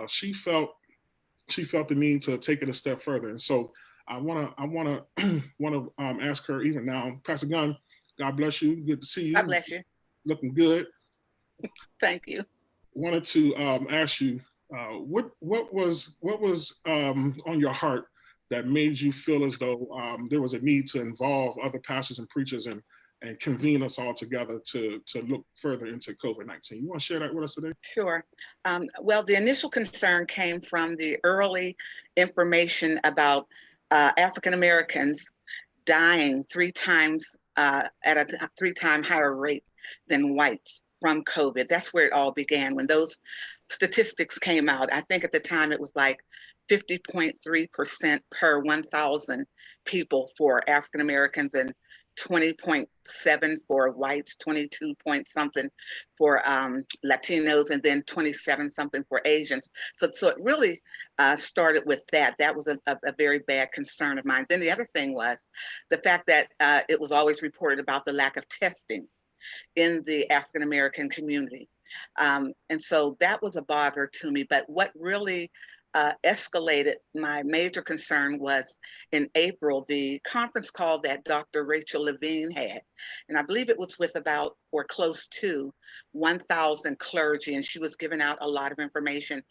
she felt the need to take it a step further. And so want to ask her even now, Pastor Gunn, God bless you. Good to see God you. bless you. Looking good. Thank you. Wanted to ask you, what was on your heart that made you feel as though there was a need to involve other pastors and preachers and convene us all together to look further into COVID-19. You want to share that with us today? Sure. Well, the initial concern came from the early information about African Americans dying 3 times at a 3-time higher rate than whites from COVID. That's where it all began. When those statistics came out, I think at the time it was like 50.3% per 1,000 people for African Americans and 20.7 for whites, 22 point something for Latinos, and then 27 something for Asians. So it really started with that. That was a very bad concern of mine. Then the other thing was the fact that it was always reported about the lack of testing in the African American community. And so that was a bother to me. But what really escalated my major concern was in April, the conference call that Dr. Rachel Levine had. And I believe it was with about or close to 1,000 clergy, and she was giving out a lot of information.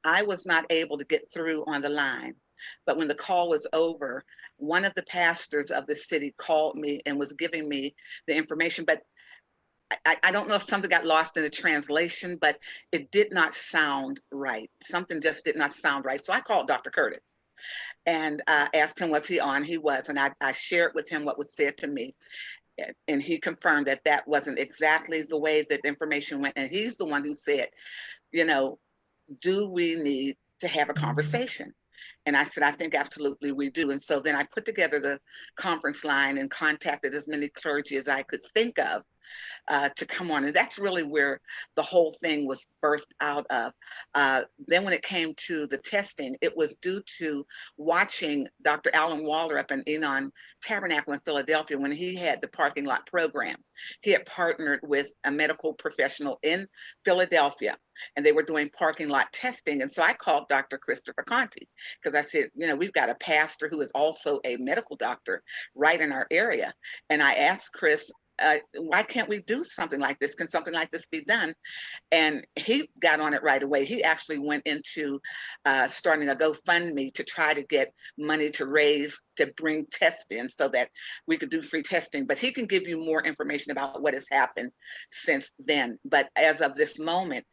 I was not able to get through on the line. But when the call was over, one of the pastors of the city called me and was giving me the information. But I don't know if something got lost in the translation, but it did not sound right. Something just did not sound right. So I called Dr. Curtis and asked him, was he on? He was. And I shared with him what was said to me. And he confirmed that that wasn't exactly the way that the information went. And he's the one who said, you know, do we need to have a conversation? And I said, I think absolutely we do. And so then I put together the conference line and contacted as many clergy as I could think of to come on. And that's really where the whole thing was birthed out of. Then when it came to the testing, it was due to watching Dr. Alan Waller up in Enon Tabernacle in Philadelphia when he had the parking lot program. He had partnered with a medical professional in Philadelphia, and they were doing parking lot testing. And so I called Dr. Christopher Conti because I said, you know, we've got a pastor who is also a medical doctor right in our area. And I asked Chris, why can't we do something like this? Can something like this be done? And he got on it right away. He actually went into starting a GoFundMe to try to get money to raise to bring tests in so that we could do free testing. But he can give you more information about what has happened since then. But as of this moment,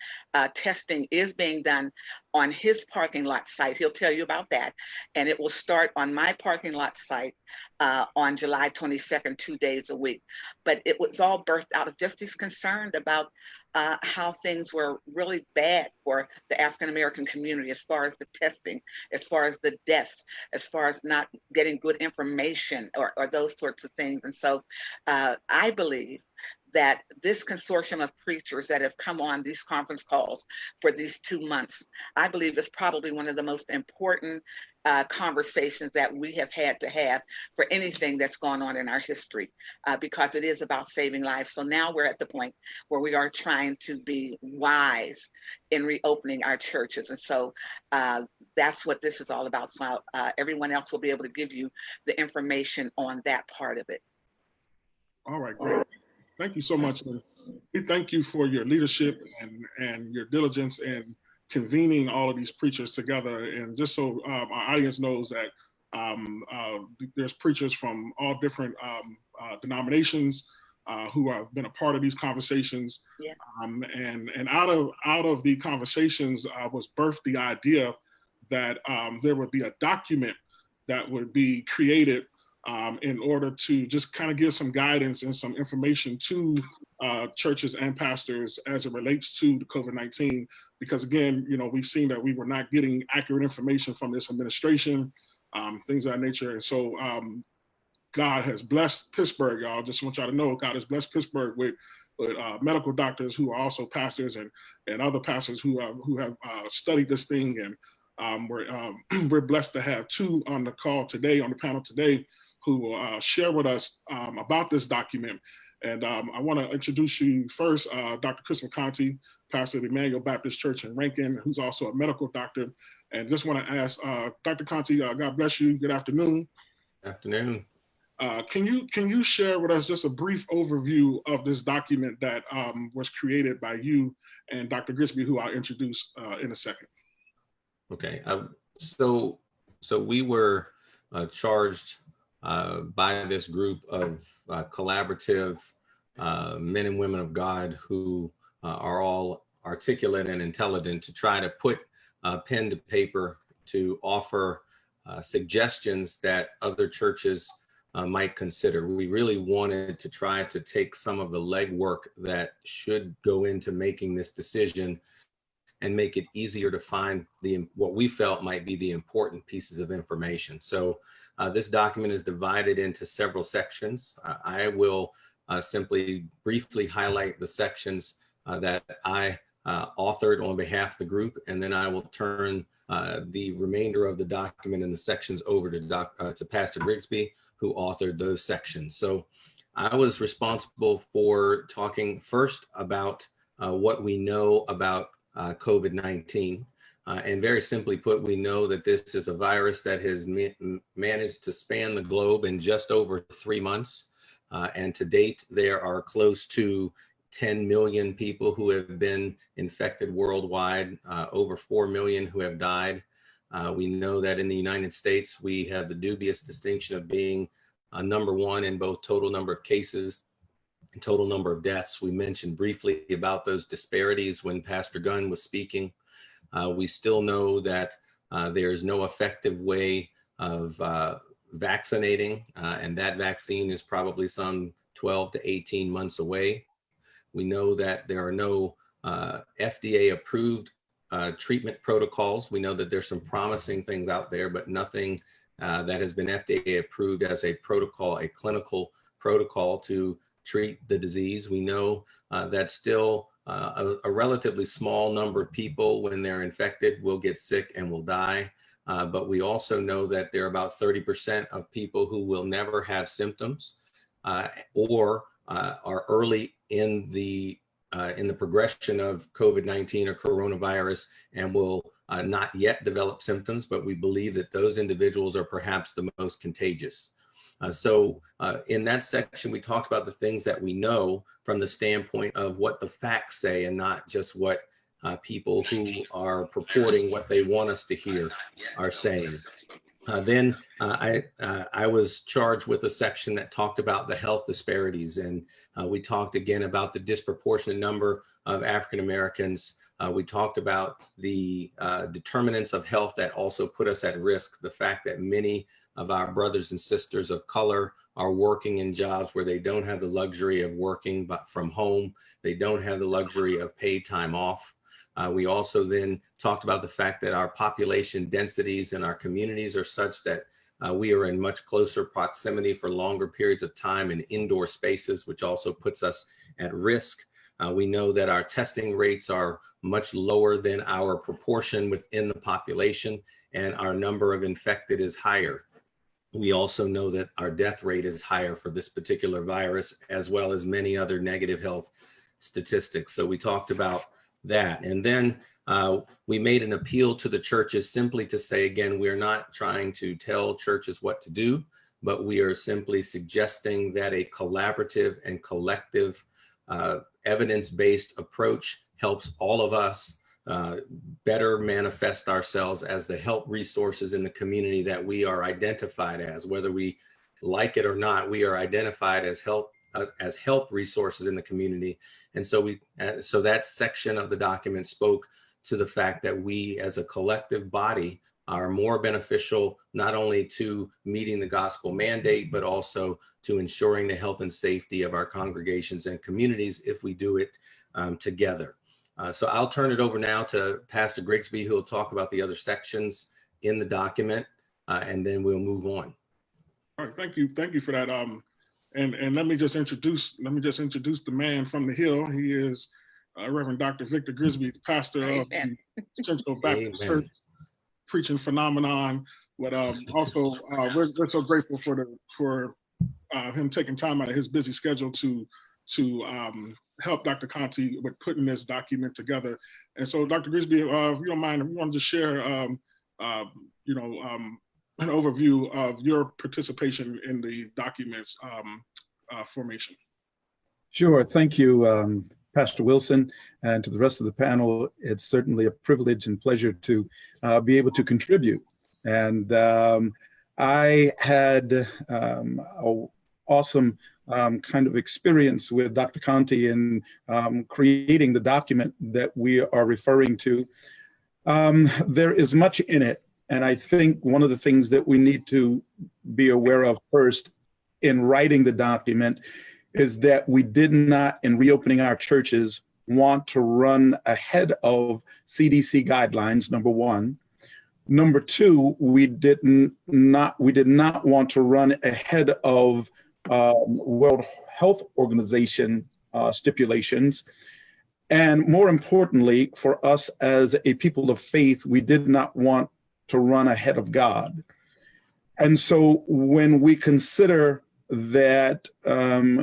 testing is being done on his parking lot site. He'll tell you about that. And it will start on my parking lot site on July 22nd, 2 days a week. But it was all birthed out of just these concerned about how things were really bad for the African American community as far as the testing, as far as the deaths, as far as not getting good information or those sorts of things. And so I believe that this consortium of preachers that have come on these conference calls for these 2 months, I believe is probably one of the most important conversations that we have had to have for anything that's gone on in our history, because it is about saving lives. So now we're at the point where we are trying to be wise in reopening our churches. And so that's what this is all about. So everyone else will be able to give you the information on that part of it. All right, great. Thank you so much. We thank you for your leadership and your diligence in convening all of these preachers together. And just so our audience knows that there's preachers from all different denominations who have been a part of these conversations. Yes. And out of the conversations was birthed the idea that there would be a document that would be created in order to just kind of give some guidance and some information to churches and pastors as it relates to the COVID-19. Because again, you know, we've seen that we were not getting accurate information from this administration, things of that nature. And so God has blessed Pittsburgh, y'all. Just want y'all to know, God has blessed Pittsburgh with medical doctors who are also pastors and other pastors who have studied this thing. And we're blessed to have two on the call today, on the panel today, who will share with us about this document And I want to introduce you first, Dr. Chris McConty, pastor of the Emmanuel Baptist Church in Rankin, who's also a medical doctor. And just want to ask, Dr. Conti, God bless you. Good afternoon. Afternoon. Can you share with us just a brief overview of this document that was created by you and Dr. Grigsby, who I'll introduce in a second? Okay. So we were charged by this group of collaborative men and women of God who are all articulate and intelligent to try to put pen to paper to offer suggestions that other churches might consider. We really wanted to try to take some of the legwork that should go into making this decision and make it easier to find what we felt might be the important pieces of information. So this document is divided into several sections. I will simply briefly highlight the sections that I authored on behalf of the group, and then I will turn the remainder of the document and the sections over to Pastor Grigsby, who authored those sections. So I was responsible for talking first about what we know about COVID-19. And very simply put, we know that this is a virus that has managed to span the globe in just over 3 months. And to date, there are close to 10 million people who have been infected worldwide, over 4 million who have died. We know that in the United States, we have the dubious distinction of being number one in both total number of cases and total number of deaths. We mentioned briefly about those disparities when Pastor Gunn was speaking. We still know that there's no effective way of vaccinating, and that vaccine is probably some 12 to 18 months away. We know that there are no FDA approved treatment protocols. We know that there's some promising things out there, but nothing that has been FDA approved as a protocol, a clinical protocol to treat the disease. We know that still a relatively small number of people, when they're infected, will get sick and will die. But we also know that there are about 30% of people who will never have symptoms or are early in the progression of COVID-19 or coronavirus and will not yet develop symptoms, but we believe that those individuals are perhaps the most contagious. So in that section, we talked about the things that we know from the standpoint of what the facts say and not just what people who are purporting what they want us to hear are saying. Then I was charged with a section that talked about the health disparities, and we talked again about the disproportionate number of African Americans. We talked about the determinants of health that also put us at risk, the fact that many of our brothers and sisters of color are working in jobs where they don't have the luxury of working but from home. They don't have the luxury of paid time off. We also then talked about the fact that our population densities in our communities are such that we are in much closer proximity for longer periods of time in indoor spaces, which also puts us at risk. We know that our testing rates are much lower than our proportion within the population, and our number of infected is higher. We also know that our death rate is higher for this particular virus, as well as many other negative health statistics. So we talked about that. And then we made an appeal to the churches simply to say, again, we're not trying to tell churches what to do, but we are simply suggesting that a collaborative and collective evidence-based approach helps all of us better manifest ourselves as the help resources in the community that we are identified as. Whether we like it or not, we are identified as help resources in the community. And so so that section of the document spoke to the fact that we as a collective body are more beneficial, not only to meeting the gospel mandate, but also to ensuring the health and safety of our congregations and communities if we do it together. So I'll turn it over now to Pastor Grigsby, who will talk about the other sections in the document, and then we'll move on. All right, thank you for that. And let me just introduce the man from the Hill. He is Reverend Dr. Victor Grigsby, pastor of the Central Baptist Church, preaching phenomenon. But also, we're so grateful for him taking time out of his busy schedule to help Dr. Conti with putting this document together. And so, Dr. Grisby, if you don't mind, if you want to just share, an overview of your participation in the document's formation. Sure. Thank you, Pastor Wilson, and to the rest of the panel. It's certainly a privilege and pleasure to be able to contribute. And I had an awesome kind of experience with Dr. Conti in creating the document that we are referring to. There is much in it. And I think one of the things that we need to be aware of first in writing the document is that we did not, in reopening our churches, want to run ahead of CDC guidelines, number one. Number two, we did not want to run ahead of World Health Organization stipulations. And more importantly, for us as a people of faith, we did not want to run ahead of God. And so when we consider that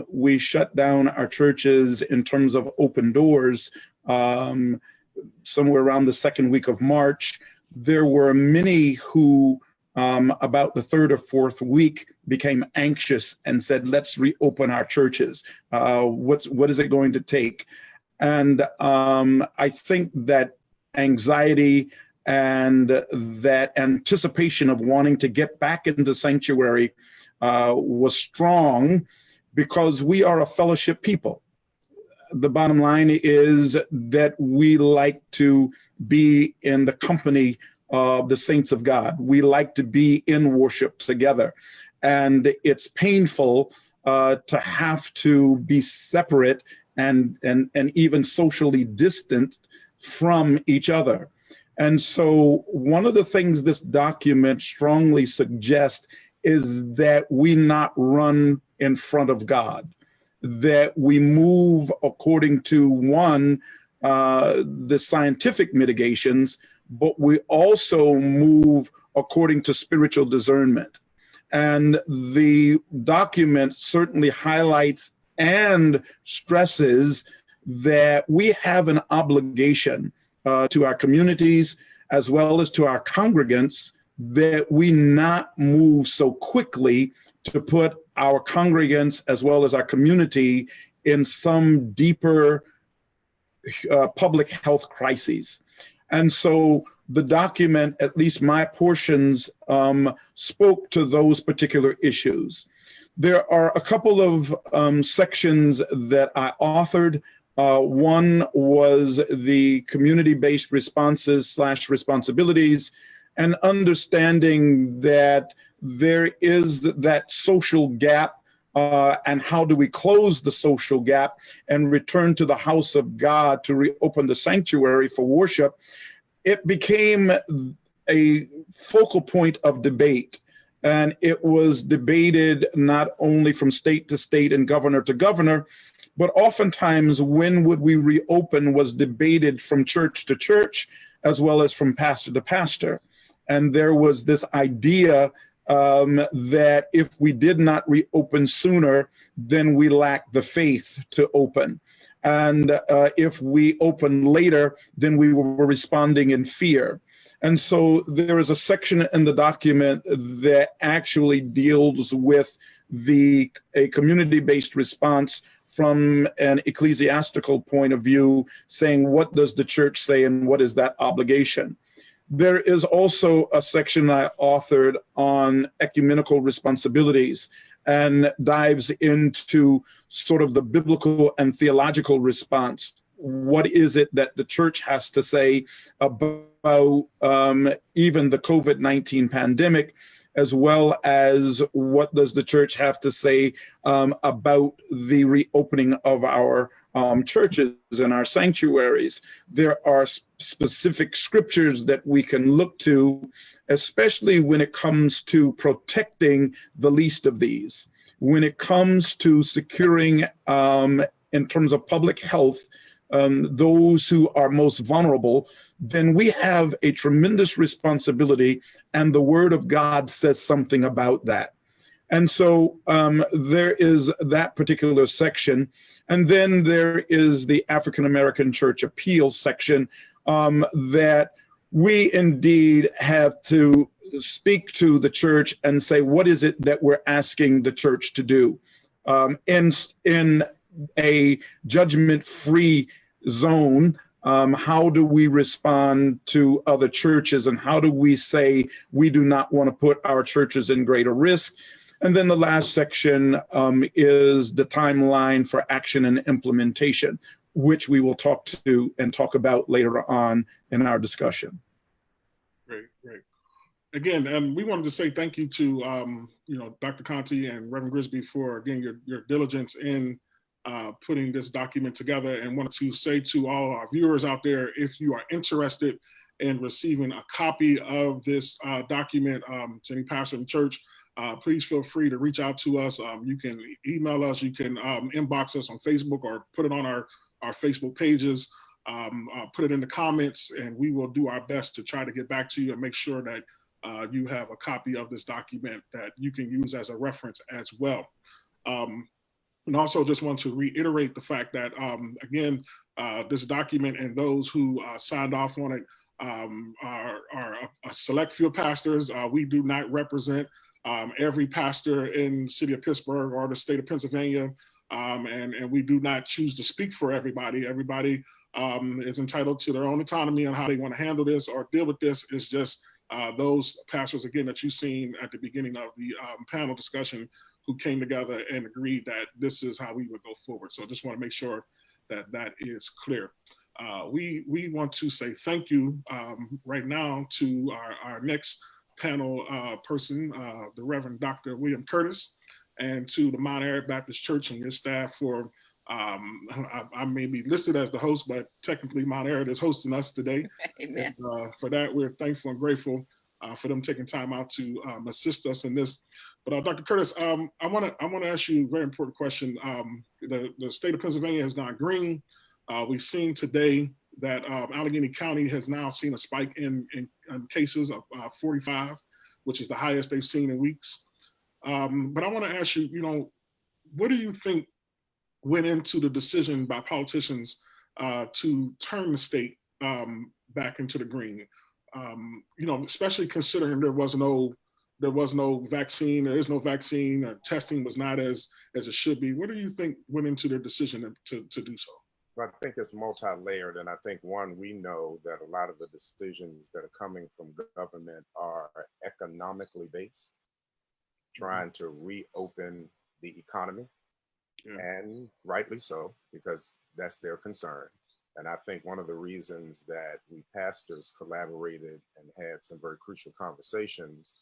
we shut down our churches in terms of open doors somewhere around the second week of March, there were many who about the third or fourth week became anxious and said, let's reopen our churches. What is it going to take? And I think that anxiety and that anticipation of wanting to get back into the sanctuary was strong because we are a fellowship people. The bottom line is that we like to be in the company of the saints of God. We like to be in worship together. And it's painful to have to be separate and even socially distanced from each other. And so one of the things this document strongly suggests is that we not run in front of God, that we move according to one, the scientific mitigations, but we also move according to spiritual discernment. And the document certainly highlights and stresses that we have an obligation to our communities as well as to our congregants, that we not move so quickly to put our congregants as well as our community in some deeper public health crises. And so the document, at least my portions, spoke to those particular issues. There are a couple of sections that I authored. One was the community-based responses / responsibilities, and understanding that there is that social gap, and how do we close the social gap and return to the house of God to reopen the sanctuary for worship. It became a focal point of debate, and it was debated not only from state to state and governor to governor, but oftentimes when would we reopen was debated from church to church as well as from pastor to pastor. And there was this idea that if we did not reopen sooner, then we lacked the faith to open. And if we open later, then we were responding in fear. And so there is a section in the document that actually deals with a community-based response from an ecclesiastical point of view, saying what does the church say and what is that obligation. There is also a section I authored on ecumenical responsibilities and dives into sort of the biblical and theological response. What is it that the church has to say about even the COVID-19 pandemic, as well as what does the church have to say about the reopening of our churches and our sanctuaries. There are specific scriptures that we can look to, especially when it comes to protecting the least of these. When it comes to securing, in terms of public health, those who are most vulnerable, then we have a tremendous responsibility, and the Word of God says something about that. And so there is that particular section. And then there is the African American Church Appeals section that we indeed have to speak to the church and say, what is it that we're asking the church to do? In a judgment-free zone, how do we respond to other churches, and how do we say we do not want to put our churches in greater risk? And then the last section is the timeline for action and implementation, which we will talk about later on in our discussion. Great. Again, and we wanted to say thank you to Dr. Conti and Reverend Grisby for, again, your diligence in putting this document together, and wanted to say to all our viewers out there, if you are interested in receiving a copy of this document, to any pastor in church, please feel free to reach out to us. You can email us, you can inbox us on Facebook, or put it on our Facebook pages, put it in the comments, and we will do our best to try to get back to you and make sure that you have a copy of this document that you can use as a reference as well. And also just want to reiterate the fact that, again, this document and those who signed off on it are a select few pastors. We do not represent every pastor in the city of Pittsburgh or the state of Pennsylvania, and we do not choose to speak for everybody. Everybody is entitled to their own autonomy on how they want to handle this or deal with this. It's just those pastors, again, that you've seen at the beginning of the panel discussion, who came together and agreed that this is how we would go forward. So I just want to make sure that that is clear. We want to say thank you right now to our next panel person, the Reverend Dr. William Curtis, and to the Mount Airy Baptist Church and your staff for, I may be listed as the host, but technically Mount Airy is hosting us today. Amen. And, for that, we're thankful and grateful for them taking time out to assist us in this. But Dr. Curtis, I want to ask you a very important question. The state of Pennsylvania has gone green. We've seen today that Allegheny County has now seen a spike in cases of 45, which is the highest they've seen in weeks. But I want to ask you, what do you think went into the decision by politicians to turn the state back into the green? Especially considering there was no vaccine, there is no vaccine, or testing was not as it should be. What do you think went into their decision to do so? Well, I think it's multi-layered, and I think, one, we know that a lot of the decisions that are coming from government are economically based, trying to reopen the economy, and rightly so, because that's their concern. And I think one of the reasons that we pastors collaborated and had some very crucial conversations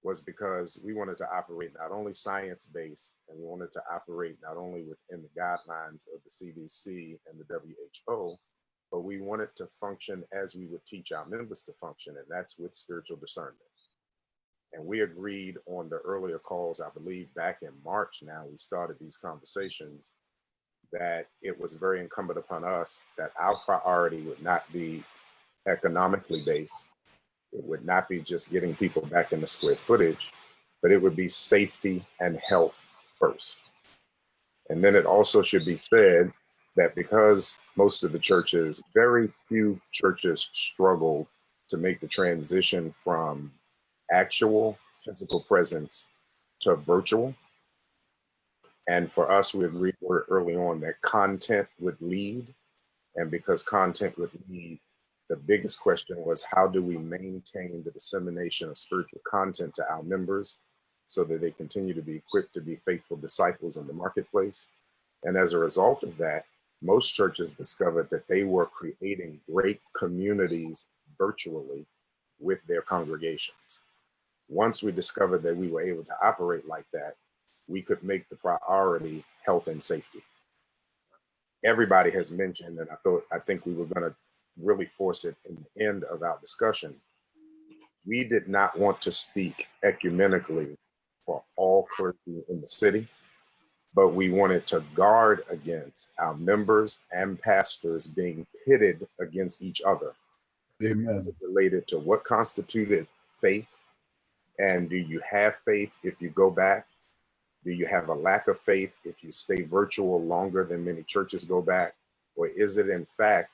was because we wanted to operate not only science-based, and we wanted to operate not only within the guidelines of the CDC and the WHO, but we wanted to function as we would teach our members to function, and that's with spiritual discernment. And we agreed on the earlier calls, I believe back in March now, we started these conversations, that it was very incumbent upon us that our priority would not be economically based. It would not be just getting people back in the square footage, but it would be safety and health first. And then it also should be said that because most of the churches, very few churches struggle to make the transition from actual physical presence to virtual. And for us, we agreed early on that content would lead. And because content would lead, the biggest question was, how do we maintain the dissemination of spiritual content to our members so that they continue to be equipped to be faithful disciples in the marketplace? And as a result of that, most churches discovered that they were creating great communities virtually with their congregations. Once we discovered that we were able to operate like that, we could make the priority health and safety. Everybody has mentioned, and I think we were going to really force it in the end of our discussion, we did not want to speak ecumenically for all clergy in the city, but we wanted to guard against our members and pastors being pitted against each other. Amen. As it related to what constituted faith, and do you have faith if you go back? Do you have a lack of faith if you stay virtual longer than many churches go back? Or is it in fact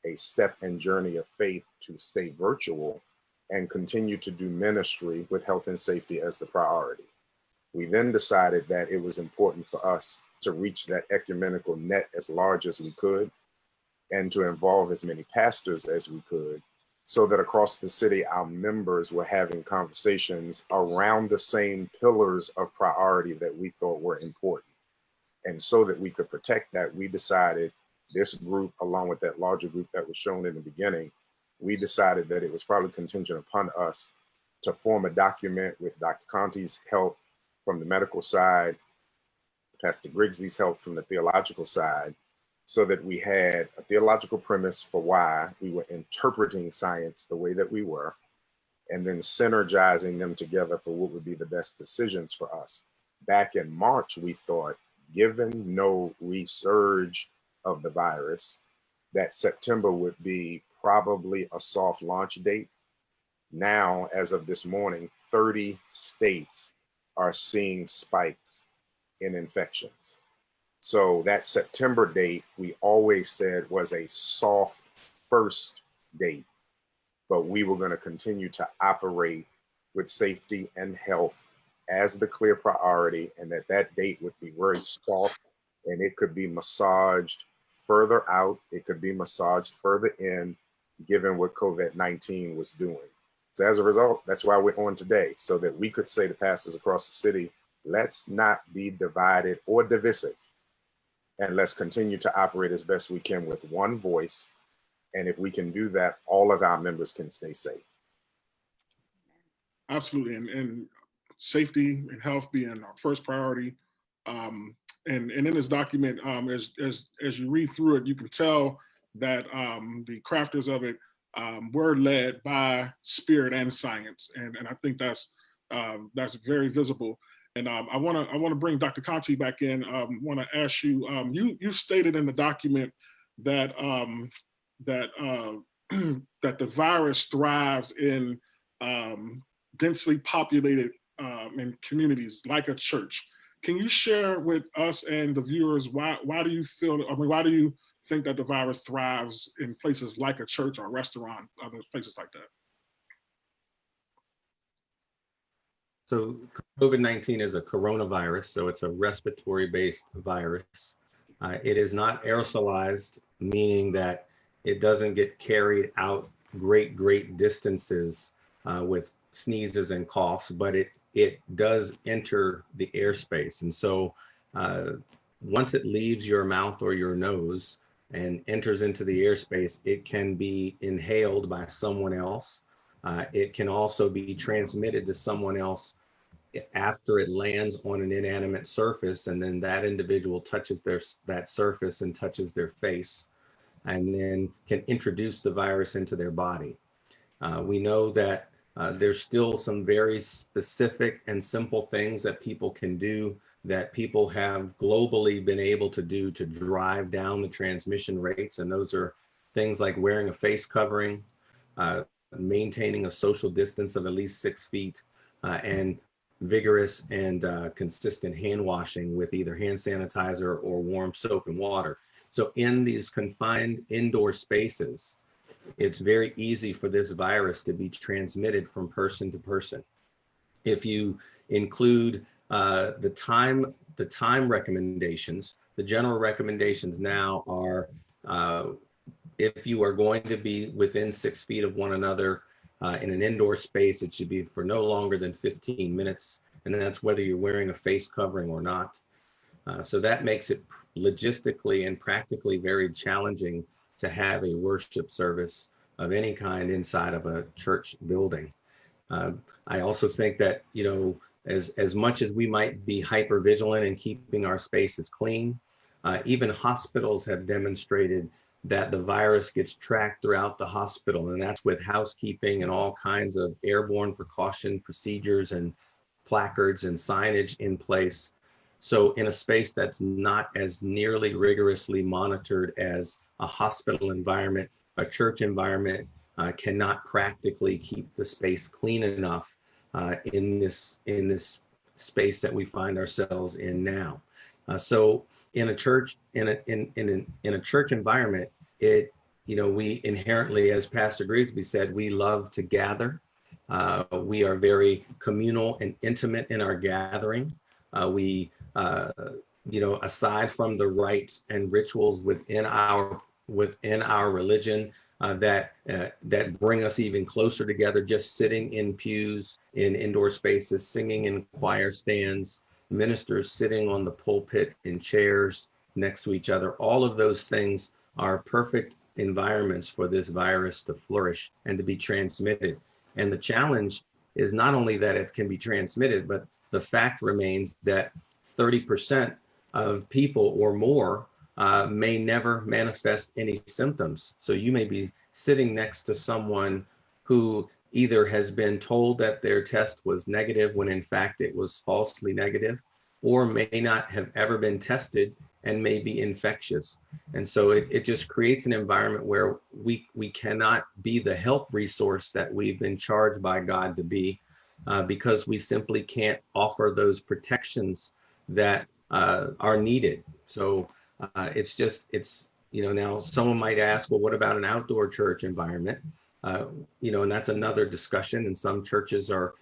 a step and journey of faith to stay virtual and continue to do ministry with health and safety as the priority? We then decided that it was important for us to reach that ecumenical net as large as we could and to involve as many pastors as we could, so that across the city, our members were having conversations around the same pillars of priority that we thought were important. And so that we could protect that, we decided, this group, along with that larger group that was shown in the beginning, we decided that it was probably contingent upon us to form a document with Dr. Conti's help from the medical side, Pastor Grigsby's help from the theological side, so that we had a theological premise for why we were interpreting science the way that we were, and then synergizing them together for what would be the best decisions for us. Back in March, we thought, given no resurge of the virus, that September would be probably a soft launch date. Now, as of this morning, 30 states are seeing spikes in infections. So that September date, we always said was a soft first date, but we were going to continue to operate with safety and health as the clear priority, and that date would be very soft, and it could be massaged further out, it could be massaged further in, given what COVID-19 was doing. So as a result, that's why we're on today, so that we could say to pastors across the city, let's not be divided or divisive, and let's continue to operate as best we can with one voice. And if we can do that, all of our members can stay safe. Absolutely, and safety and health being our first priority. And in this document, as you read through it, you can tell that the crafters of it were led by spirit and science, and I think that's very visible. And I want to bring Dr. Conti back in. Want to ask you, you stated in the document that that the virus thrives in densely populated in communities like a church. Can you share with us and the viewers why do you feel? I mean, why do you think that the virus thrives in places like a church or a restaurant, other places like that? So COVID-19 is a coronavirus, so it's a respiratory-based virus. It is not aerosolized, meaning that it doesn't get carried out great distances with sneezes and coughs, but it does enter the airspace. And so once it leaves your mouth or your nose and enters into the airspace, it can be inhaled by someone else. It can also be transmitted to someone else after it lands on an inanimate surface, and then that individual touches that surface and touches their face, and then can introduce the virus into their body. We know that there's still some very specific and simple things that people can do, that people have globally been able to do to drive down the transmission rates. And those are things like wearing a face covering, maintaining a social distance of at least 6 feet, and vigorous and consistent hand washing with either hand sanitizer or warm soap and water. So in these confined indoor spaces, it's very easy for this virus to be transmitted from person to person. If you include the time recommendations, the general recommendations now are if you are going to be within 6 feet of one another in an indoor space, it should be for no longer than 15 minutes. And that's whether you're wearing a face covering or not. So that makes it logistically and practically very challenging to have a worship service of any kind inside of a church building. I also think that, you know, as much as we might be hyper vigilant in keeping our spaces clean, even hospitals have demonstrated that the virus gets tracked throughout the hospital, and that's with housekeeping and all kinds of airborne precaution procedures and placards and signage in place. So in a space that's not as nearly rigorously monitored as a hospital environment, a church environment cannot practically keep the space clean enough in this space that we find ourselves in now. So in a church, in a church environment, we inherently, as Pastor Grigsby said, we love to gather. We are very communal and intimate in our gathering. Aside from the rites and rituals within our religion that bring us even closer together, just sitting in pews in indoor spaces, singing in choir stands, ministers sitting on the pulpit in chairs next to each other. All of those things are perfect environments for this virus to flourish and to be transmitted. And the challenge is not only that it can be transmitted, but the fact remains that 30% of people or more may never manifest any symptoms. So you may be sitting next to someone who either has been told that their test was negative when in fact it was falsely negative, or may not have ever been tested and may be infectious. And so it just creates an environment where we cannot be the help resource that we've been charged by God to be, because we simply can't offer those protections that are needed. So now someone might ask, well, what about an outdoor church environment? And that's another discussion. And some churches are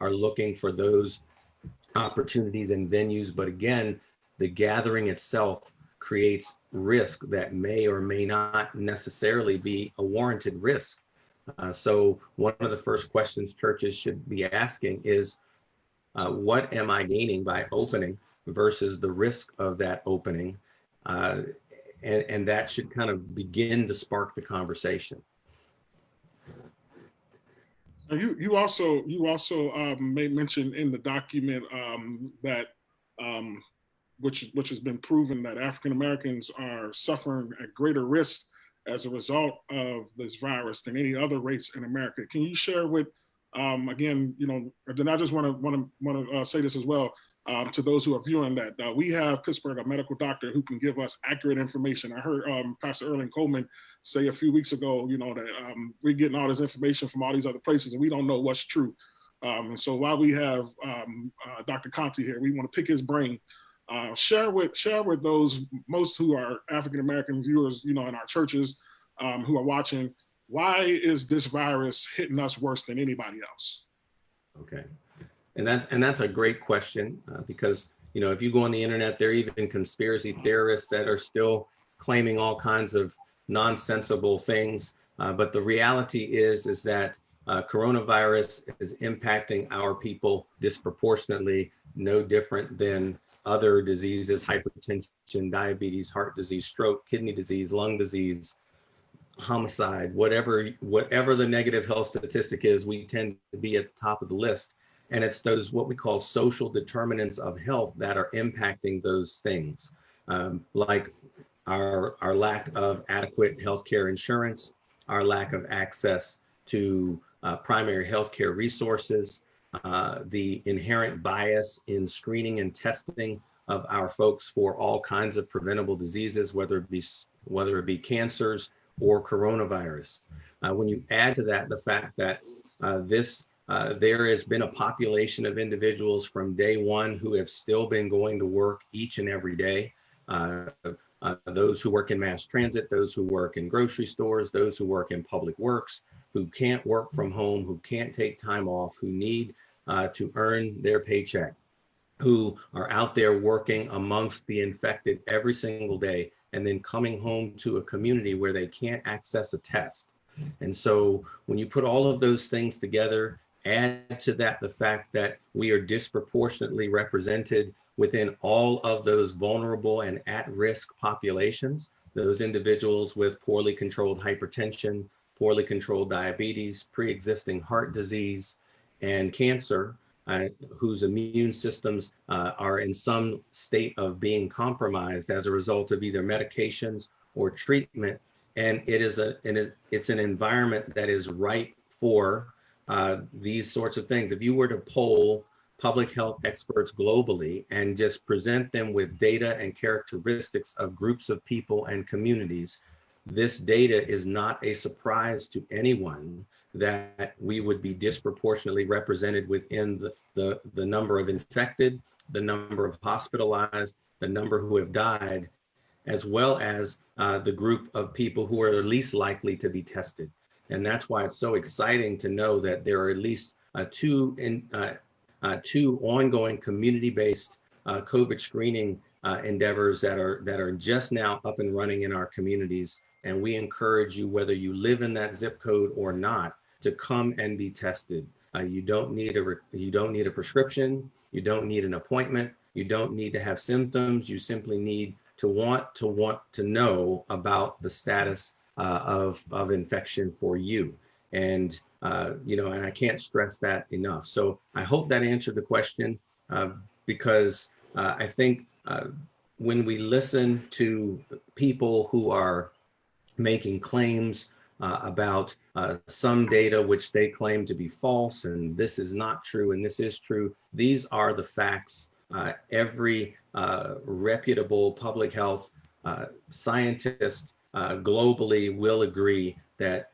looking for those opportunities and venues. But again, the gathering itself creates risk that may or may not necessarily be a warranted risk. So one of the first questions churches should be asking is, what am I gaining by opening versus the risk of that opening? And that should kind of begin to spark the conversation. You also made mention in the document that which has been proven that African Americans are suffering at greater risk as a result of this virus than any other race in America. Can you share with again, then I just want to say this as well to those who are viewing that we have Pittsburgh, a medical doctor who can give us accurate information. I heard Pastor Erling Coleman say a few weeks ago, that we're getting all this information from all these other places and we don't know what's true. And so while we have Dr. Conti here, we want to pick his brain. Share with those most who are African American viewers, in our churches who are watching, why is this virus hitting us worse than anybody else? Okay. And that's a great question because, if you go on the internet, there are even conspiracy theorists that are still claiming all kinds of nonsensical things. But the reality is that coronavirus is impacting our people disproportionately, no different than other diseases: hypertension, diabetes, heart disease, stroke, kidney disease, lung disease, homicide, whatever the negative health statistic is, we tend to be at the top of the list. And it's those what we call social determinants of health that are impacting those things, like our lack of adequate healthcare insurance, our lack of access to primary healthcare resources, the inherent bias in screening and testing of our folks for all kinds of preventable diseases, whether it be cancers or coronavirus. When you add to that the fact that there has been a population of individuals from day one who have still been going to work each and every day. Those who work in mass transit, those who work in grocery stores, those who work in public works, who can't work from home, who can't take time off, who need to earn their paycheck, who are out there working amongst the infected every single day, and then coming home to a community where they can't access a test. And so when you put all of those things together, add to that the fact that we are disproportionately represented within all of those vulnerable and at-risk populations, those individuals with poorly controlled hypertension, poorly controlled diabetes, pre-existing heart disease, and cancer, whose immune systems are in some state of being compromised as a result of either medications or treatment. And it's an environment that is ripe for these sorts of things. If you were to poll public health experts globally and just present them with data and characteristics of groups of people and communities, this data is not a surprise to anyone, that we would be disproportionately represented within the number of infected, the number of hospitalized, the number who have died, as well as the group of people who are least likely to be tested. And that's why it's so exciting to know that there are at least two ongoing community-based COVID screening endeavors that are just now up and running in our communities. And we encourage you, whether you live in that zip code or not, to come and be tested. You don't need a prescription. You don't need an appointment. You don't need to have symptoms. You simply need to want to know about the status of infection for you. And and I can't stress that enough. So I hope that answered the question, because I think when we listen to people who are making claims about some data which they claim to be false, and this is not true and this is true, these are the facts. Every reputable public health scientist globally will agree that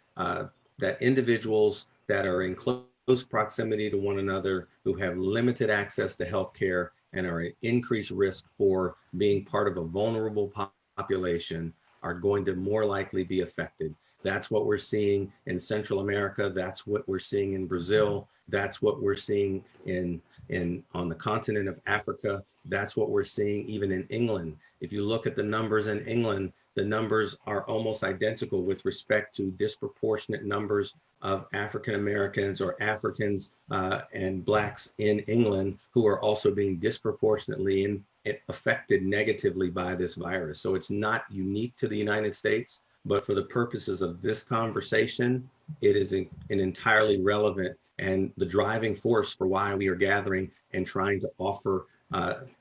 individuals that are in close proximity to one another, who have limited access to healthcare and are at increased risk for being part of a vulnerable population, are going to more likely be affected. That's what we're seeing in Central America. That's what we're seeing in Brazil. That's what we're seeing on the continent of Africa. That's what we're seeing even in England. If you look at the numbers in England, the numbers are almost identical with respect to disproportionate numbers of African Americans or Africans and Blacks in England who are also being disproportionately affected negatively by this virus. So it's not unique to the United States, but for the purposes of this conversation, it is an entirely relevant and the driving force for why we are gathering and trying to offer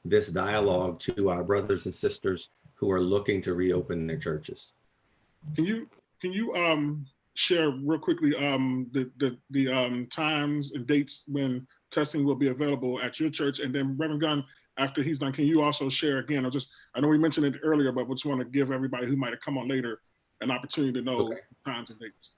this dialogue to our brothers and sisters who are looking to reopen their churches. Can you share real quickly the times and dates when testing will be available at your church? And then Reverend Gunn, after he's done, can you also share again, I know we mentioned it earlier, but we just want to give everybody who might have come on later an opportunity to know times and dates.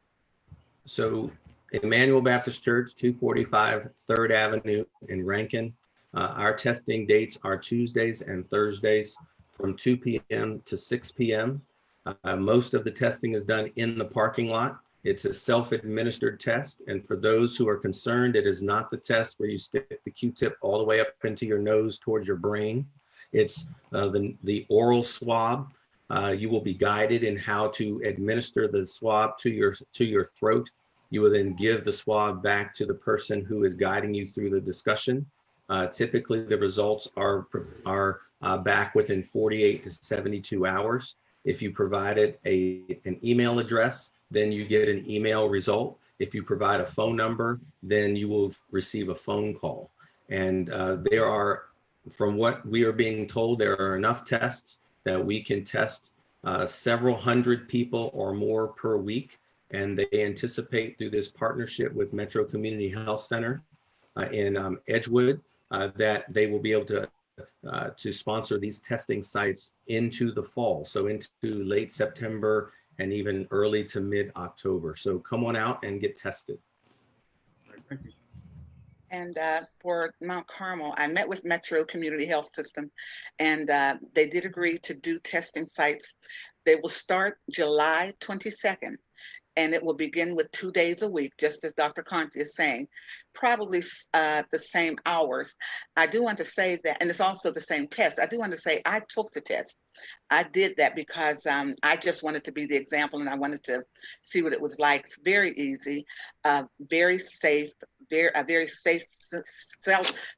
So Emmanuel Baptist Church, 245 3rd Avenue in Rankin. Our testing dates are Tuesdays and Thursdays from 2 p.m. to 6 p.m. Most of the testing is done in the parking lot. It's a self-administered test. And for those who are concerned, it is not the test where you stick the Q-tip all the way up into your nose towards your brain. It's the oral swab. You will be guided in how to administer the swab to your throat. You will then give the swab back to the person who is guiding you through the discussion. Typically, the results are back within 48 to 72 hours. If you provided an email address, then you get an email result. If you provide a phone number, then you will receive a phone call. And there are, from what we are being told, there are enough tests that we can test several hundred people or more per week. And they anticipate through this partnership with Metro Community Health Center in Edgewood that they will be able to sponsor these testing sites into the fall, so into late September and even early to mid-October. So come on out and get tested. Thank you. And for Mount Carmel, I met with Metro Community Health System, and they did agree to do testing sites. They will start July 22nd. And it will begin with 2 days a week, just as Dr. Conti is saying, probably the same hours. I do want to say that, and it's also the same test. I do want to say I took the test. I did that because I just wanted to be the example, and I wanted to see what it was like. It's very easy, very safe, a very safe,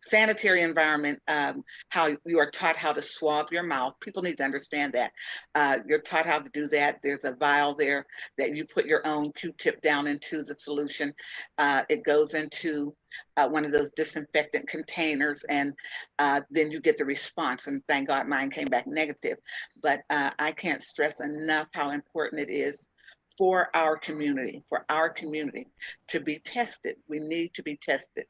sanitary environment. How you are taught how to swab your mouth. People need to understand that. You're taught how to do that. There's a vial there that you put your own Q-tip down into the solution. It goes into one of those disinfectant containers, and then you get the response. And thank God mine came back negative. But I can't stress enough how important it is for our community to be tested. We need to be tested.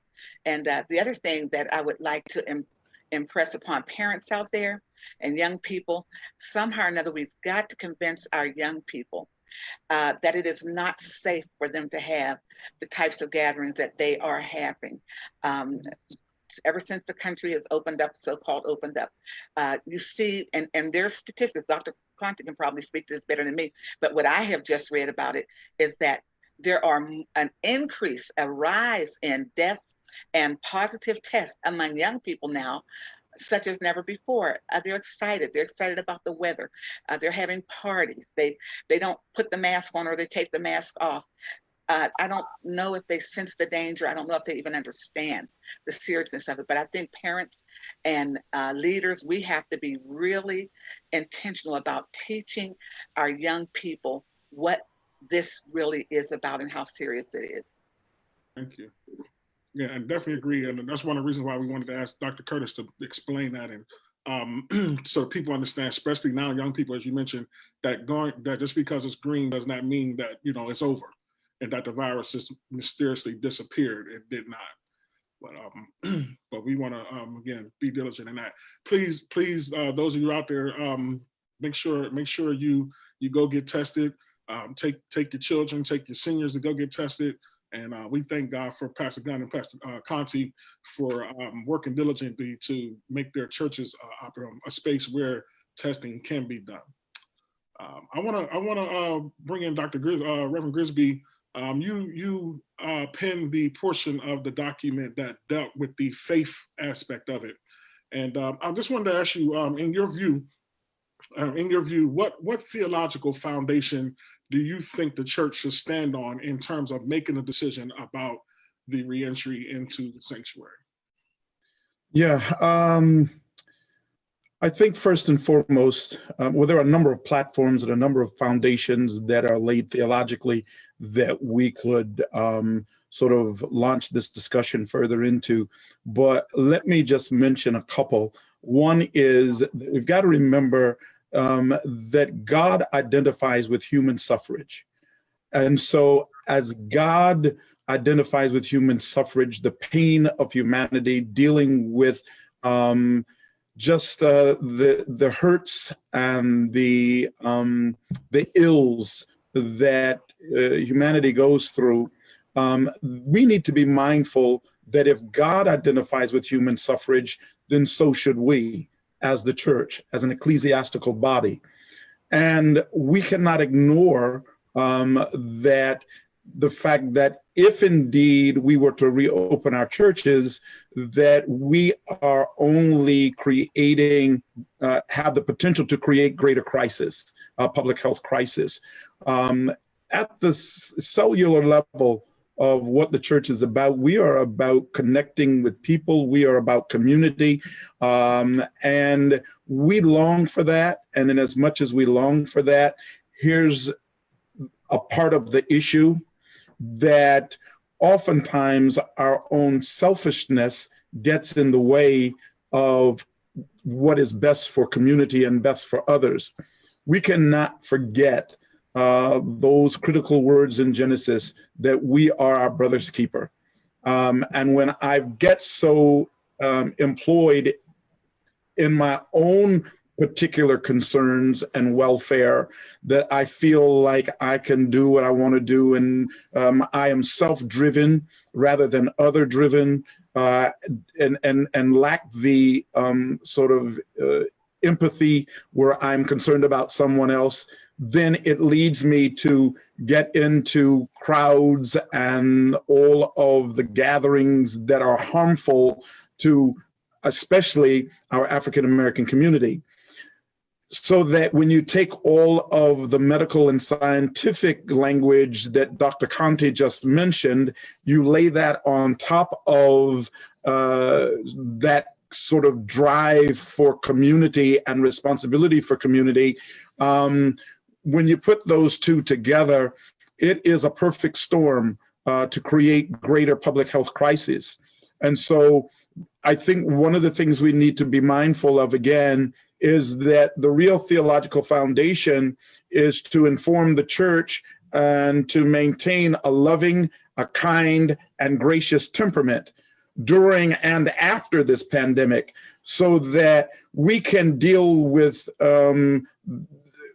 And the other thing that I would like to impress upon parents out there and young people, somehow or another, we've got to convince our young people that it is not safe for them to have the types of gatherings that they are having. Ever since the country has opened up, so-called opened up, you see, and there's statistics, Dr. Conte can probably speak to this better than me, but what I have just read about it is that there are an increase, a rise in deaths and positive tests among young people now, such as never before. They're excited. They're excited about the weather. They're having parties. They don't put the mask on, or they take the mask off. I don't know if they sense the danger. I don't know if they even understand the seriousness of it. But I think parents and leaders, we have to be really intentional about teaching our young people what this really is about and how serious it is. Thank you. Yeah, I definitely agree. And that's one of the reasons why we wanted to ask Dr. Curtis to explain that. And so people understand, especially now young people, as you mentioned, that just because it's green does not mean that, it's over and that the virus just mysteriously disappeared. It did not. But we want to, again, be diligent in that. Please, those of you out there, make sure you go get tested. Take your children, take your seniors to go get tested. And we thank God for Pastor Gunn and Pastor Conte for working diligently to make their churches a space where testing can be done. I want to bring in Dr. Reverend Grisby. You penned the portion of the document that dealt with the faith aspect of it, and I just wanted to ask you, in your view, what theological foundation do you think the church should stand on in terms of making a decision about the reentry into the sanctuary? Yeah, I think first and foremost, there are a number of platforms and a number of foundations that are laid theologically that we could sort of launch this discussion further into. But let me just mention a couple. One is we've got to remember that God identifies with human suffrage. And so as God identifies with human suffrage, the pain of humanity, dealing with just the hurts and the ills that humanity goes through, we need to be mindful that if God identifies with human suffrage, then so should we, as the church, as an ecclesiastical body. And we cannot ignore the fact that if indeed we were to reopen our churches, that we are only creating, have the potential to create greater crisis, public health crisis. At the cellular level of what the church is about, we are about connecting with people. We are about community. And we long for that. And in as much as we long for that, here's a part of the issue that oftentimes our own selfishness gets in the way of what is best for community and best for others. We cannot forget those critical words in Genesis that we are our brother's keeper. And when I get so employed in my own particular concerns and welfare that I feel like I can do what I want to do, and I am self-driven rather than other-driven, and lack the sort of empathy where I'm concerned about someone else, then it leads me to get into crowds and all of the gatherings that are harmful to especially our African American community. So that when you take all of the medical and scientific language that Dr. Conte just mentioned, you lay that on top of that sort of drive for community and responsibility for community. When you put those two together, it is a perfect storm to create greater public health crises. And so I think one of the things we need to be mindful of, again, is that the real theological foundation is to inform the church and to maintain a loving, a kind, and gracious temperament during and after this pandemic, so that we can deal with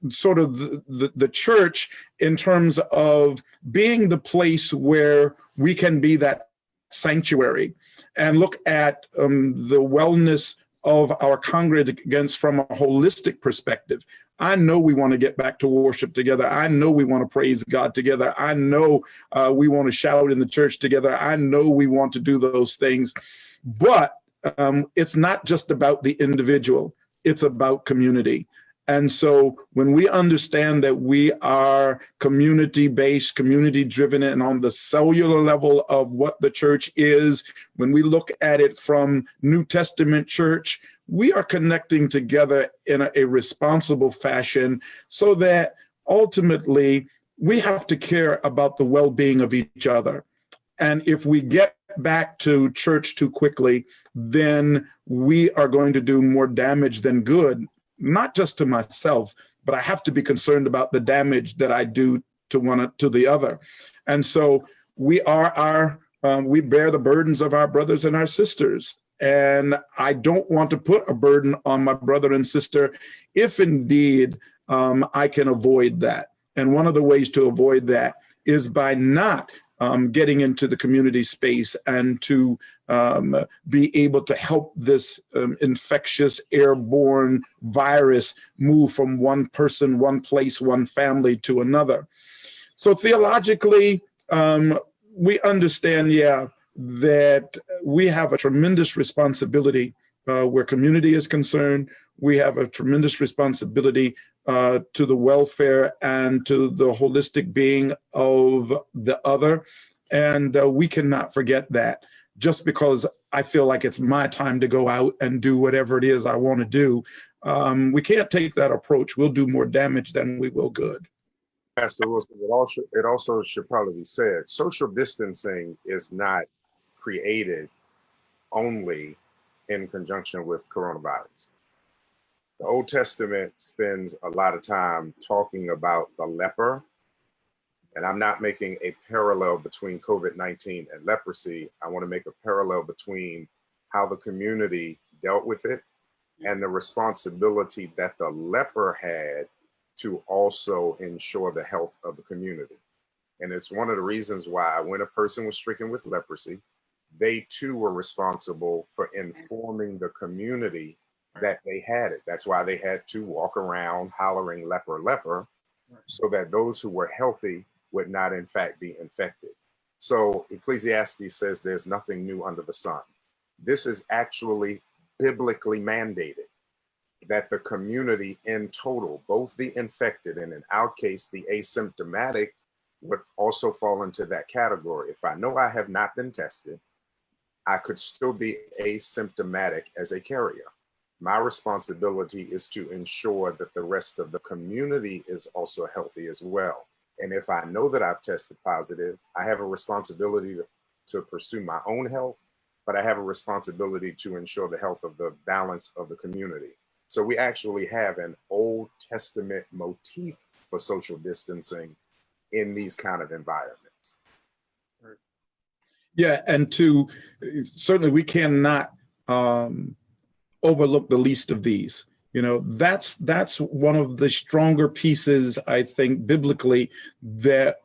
sort of the church in terms of being the place where we can be that sanctuary and look at the wellness of our congregants from a holistic perspective. I know we want to get back to worship together. I know we want to praise God together. I know we want to shout in the church together. I know we want to do those things. But it's not just about the individual. It's about community. And so when we understand that we are community-based, community-driven, and on the cellular level of what the church is, when we look at it from New Testament church, we are connecting together in a responsible fashion so that ultimately we have to care about the well-being of each other. And if we get back to church too quickly, then we are going to do more damage than good, not just to myself, but I have to be concerned about the damage that I do to the other. And so we bear the burdens of our brothers and our sisters. And I don't want to put a burden on my brother and sister if indeed I can avoid that. And one of the ways to avoid that is by not getting into the community space and to be able to help this infectious airborne virus move from one person, one place, one family to another. So theologically, we understand, that we have a tremendous responsibility where community is concerned. We have a tremendous responsibility to the welfare and to the holistic being of the other. And we cannot forget that. Just because I feel like it's my time to go out and do whatever it is I want to do, we can't take that approach. We'll do more damage than we will good. Pastor Wilson, it also should probably be said, social distancing is not created only in conjunction with coronavirus. The Old Testament spends a lot of time talking about the leper, and I'm not making a parallel between COVID-19 and leprosy. I want to make a parallel between how the community dealt with it and the responsibility that the leper had to also ensure the health of the community. And it's one of the reasons why when a person was stricken with leprosy, they too were responsible for informing the community that they had it. That's why they had to walk around hollering leper, leper, so that those who were healthy would not in fact be infected. So Ecclesiastes says there's nothing new under the sun. This is actually biblically mandated that the community in total, both the infected and in our case, the asymptomatic, would also fall into that category. If I know I have not been tested, I could still be asymptomatic as a carrier. My responsibility is to ensure that the rest of the community is also healthy as well. And if I know that I've tested positive, I have a responsibility to pursue my own health, but I have a responsibility to ensure the health of the balance of the community. So we actually have an Old Testament motif for social distancing in these kind of environments. Yeah, and certainly we cannot overlook the least of these. You know, that's one of the stronger pieces, I think, biblically, that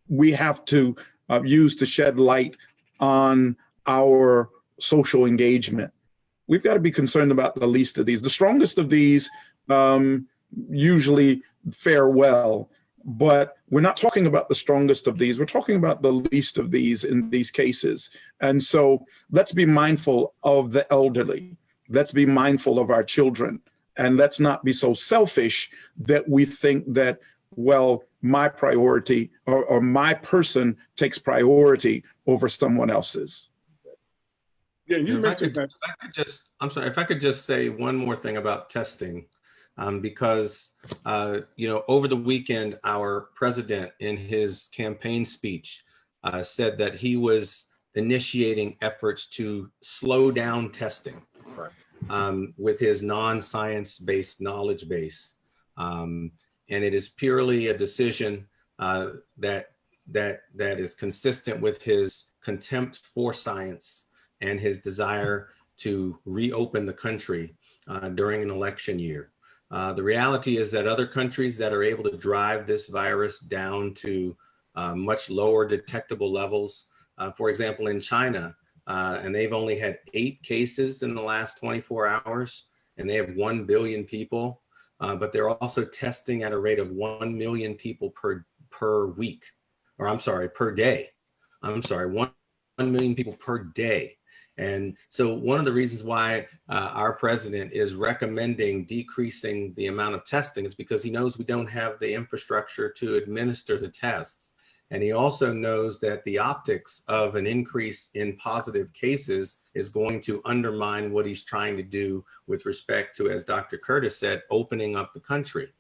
we have to use to shed light on our social engagement. We've got to be concerned about the least of these. The strongest of these usually fare well, but we're not talking about the strongest of these. We're talking about the least of these in these cases. And so let's be mindful of the elderly. Let's be mindful of our children. And let's not be so selfish that we think that, well, my priority or my person takes priority over someone else's. Yeah, you mentioned that. If I could just say one more thing about testing, because, over the weekend, our president in his campaign speech said that he was initiating efforts to slow down testing. With his non-science-based knowledge base. And it is purely a decision that is consistent with his contempt for science and his desire to reopen the country during an election year. The reality is that other countries that are able to drive this virus down to much lower detectable levels, for example, in China, and they've only had 8 cases in the last 24 hours, and they have 1 billion people, but they're also testing at a rate of 1 million people per week, or I'm sorry, per day. I'm sorry, 1 million people per day. And so one of the reasons why our president is recommending decreasing the amount of testing is because he knows we don't have the infrastructure to administer the tests. And he also knows that the optics of an increase in positive cases is going to undermine what he's trying to do with respect to, as Dr. Curtis said, opening up the country.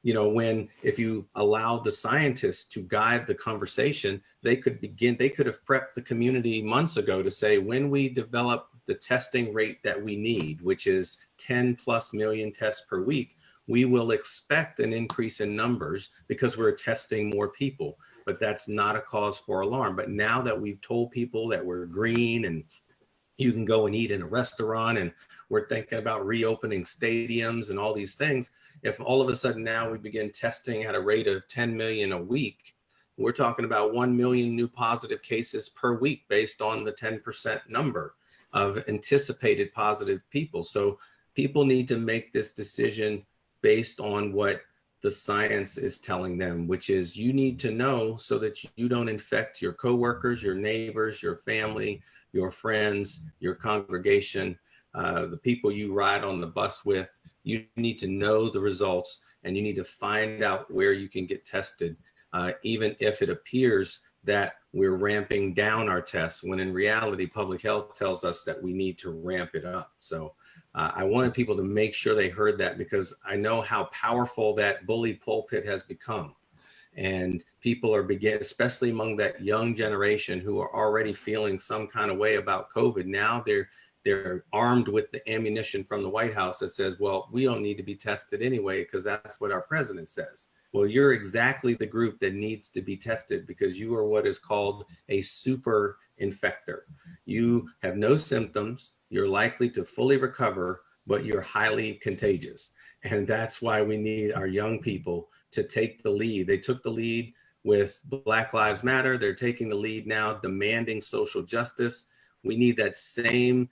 You know, if you allow the scientists to guide the conversation, they could have prepped the community months ago to say, when we develop the testing rate that we need, which is 10+ million tests per week, we will expect an increase in numbers because we're testing more people, but that's not a cause for alarm. But now that we've told people that we're green and you can go and eat in a restaurant, and we're thinking about reopening stadiums and all these things, if all of a sudden now we begin testing at a rate of 10 million a week, we're talking about 1 million new positive cases per week based on the 10% number of anticipated positive people. So people need to make this decision based on what the science is telling them, which is you need to know so that you don't infect your coworkers, your neighbors, your family, your friends, your congregation, the people you ride on the bus with. You need to know the results, and you need to find out where you can get tested, even if it appears that we're ramping down our tests, when in reality, public health tells us that we need to ramp it up. So I wanted people to make sure they heard that, because I know how powerful that bully pulpit has become. And people are especially among that young generation who are already feeling some kind of way about COVID. Now they're armed with the ammunition from the White House that says, well, we don't need to be tested anyway, because that's what our president says. Well, you're exactly the group that needs to be tested, because you are what is called a super infector. You have no symptoms, you're likely to fully recover, but you're highly contagious. And that's why we need our young people to take the lead. They took the lead with Black Lives Matter. They're taking the lead now, demanding social justice. We need that same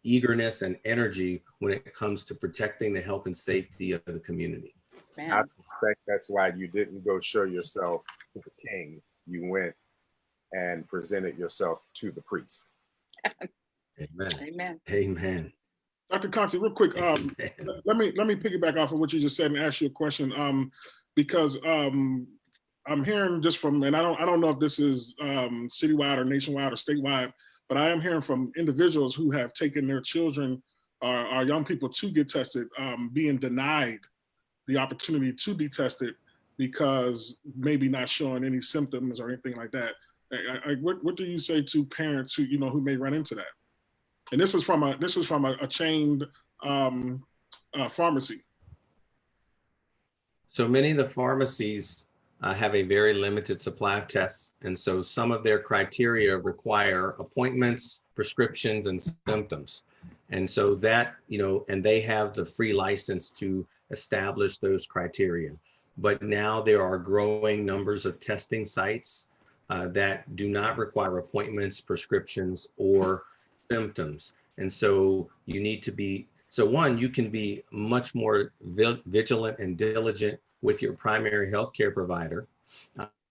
eagerness and energy when it comes to protecting the health and safety of the community. Man. I suspect that's why you didn't go show yourself to the king. You went and presented yourself to the priest. Amen. Amen. Amen. Dr. Conte, real quick, let me piggyback off of what you just said and ask you a question, because I'm hearing just from, and I don't know if this is citywide or nationwide or statewide, but I am hearing from individuals who have taken their children or young people to get tested, being denied the opportunity to be tested because maybe not showing any symptoms or anything like that. What do you say to parents who who may run into that? And this was from a chained pharmacy. So many of the pharmacies have a very limited supply of tests. And so some of their criteria require appointments, prescriptions, and symptoms. And so that, and they have the free license to establish those criteria. But now there are growing numbers of testing sites that do not require appointments, prescriptions, or symptoms. And so you need to be, one, you can be much more vigilant and diligent with your primary healthcare provider,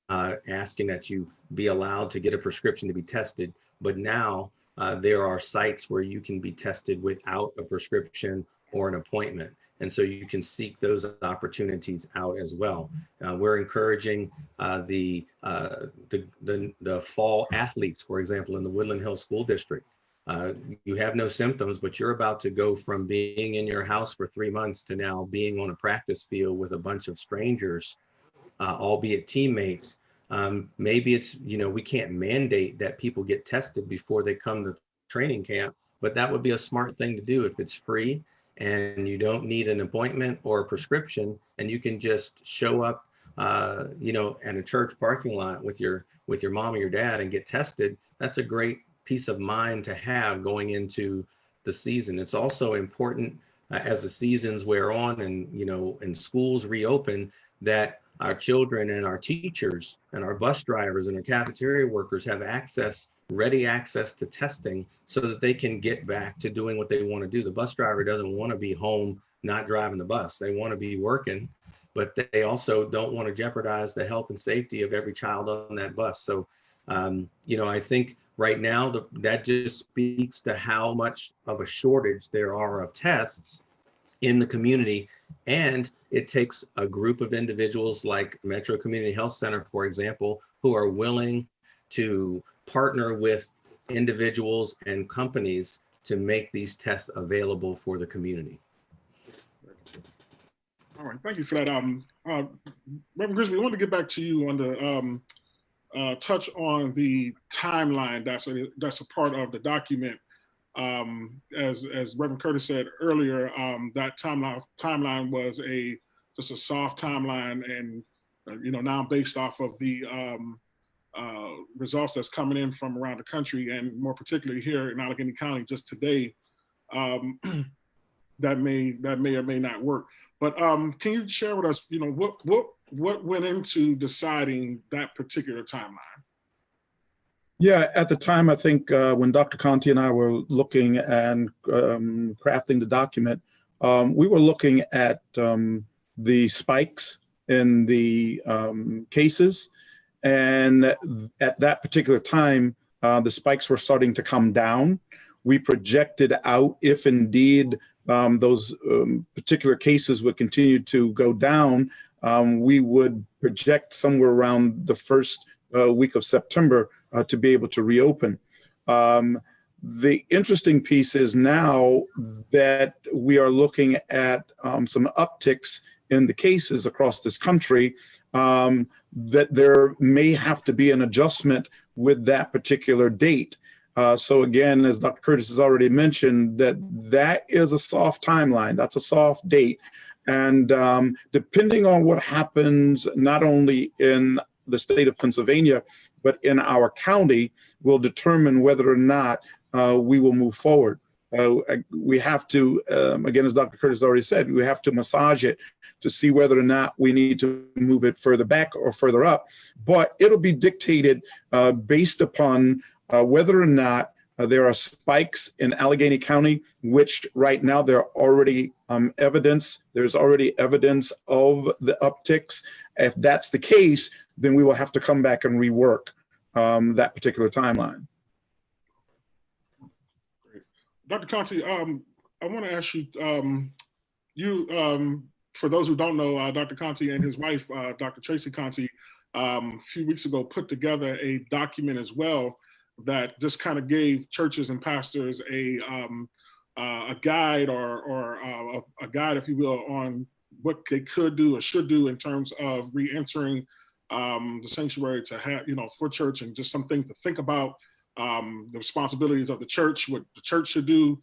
asking that you be allowed to get a prescription to be tested. But now there are sites where you can be tested without a prescription or an appointment. And so you can seek those opportunities out as well. We're encouraging the fall athletes, for example, in the Woodland Hills School District. You have no symptoms, but you're about to go from being in your house for 3 months to now being on a practice field with a bunch of strangers, albeit teammates. Maybe it's, we can't mandate that people get tested before they come to training camp, but that would be a smart thing to do if it's free and you don't need an appointment or a prescription, and you can just show up, at a church parking lot with your mom or your dad and get tested. That's a great peace of mind to have going into the season. It's also important as the seasons wear on and, and schools reopen, that our children and our teachers and our bus drivers and our cafeteria workers have ready access to testing so that they can get back to doing what they want to do. The bus driver doesn't want to be home not driving the bus. They want to be working, but they also don't want to jeopardize the health and safety of every child on that bus. So, I think right now that just speaks to how much of a shortage there are of tests in the community. And it takes a group of individuals like Metro Community Health Center, for example, who are willing to partner with individuals and companies to make these tests available for the community. All right, thank you for that. Reverend Grisby, I want to get back to you on the touch on the timeline that's a part of the document. As Reverend Curtis said earlier, that timeline was just a soft timeline, and now based off of the results that's coming in from around the country, and more particularly here in Allegheny County just today, that may or may not work. But can you share with us, what went into deciding that particular timeline? Yeah, at the time, I think when Dr. Conti and I were looking and crafting the document, we were looking at the spikes in the cases. And at that particular time, the spikes were starting to come down. We projected out if indeed those particular cases would continue to go down, we would project somewhere around the first week of September to be able to reopen. The interesting piece is now that we are looking at some upticks in the cases across this country, that there may have to be an adjustment with that particular date. So again, as Dr. Curtis has already mentioned, that is a soft timeline. That's a soft date. And depending on what happens, not only in the state of Pennsylvania, but in our county, will determine whether or not we will move forward. We have to, again, as Dr. Curtis already said, we have to massage it to see whether or not we need to move it further back or further up. But it'll be dictated based upon whether or not there are spikes in Allegheny County, which right now there's already evidence of the upticks. If that's the case, then we will have to come back and rework that particular timeline. Great. Dr. Conti, I want to ask you, for those who don't know, Dr. Conti and his wife, Dr. Tracy Conti, a few weeks ago put together a document as well that just kind of gave churches and pastors a guide or a guide, if you will, on what they could do or should do in terms of re-entering the sanctuary to have, for church, and just some things to think about, the responsibilities of the church, what the church should do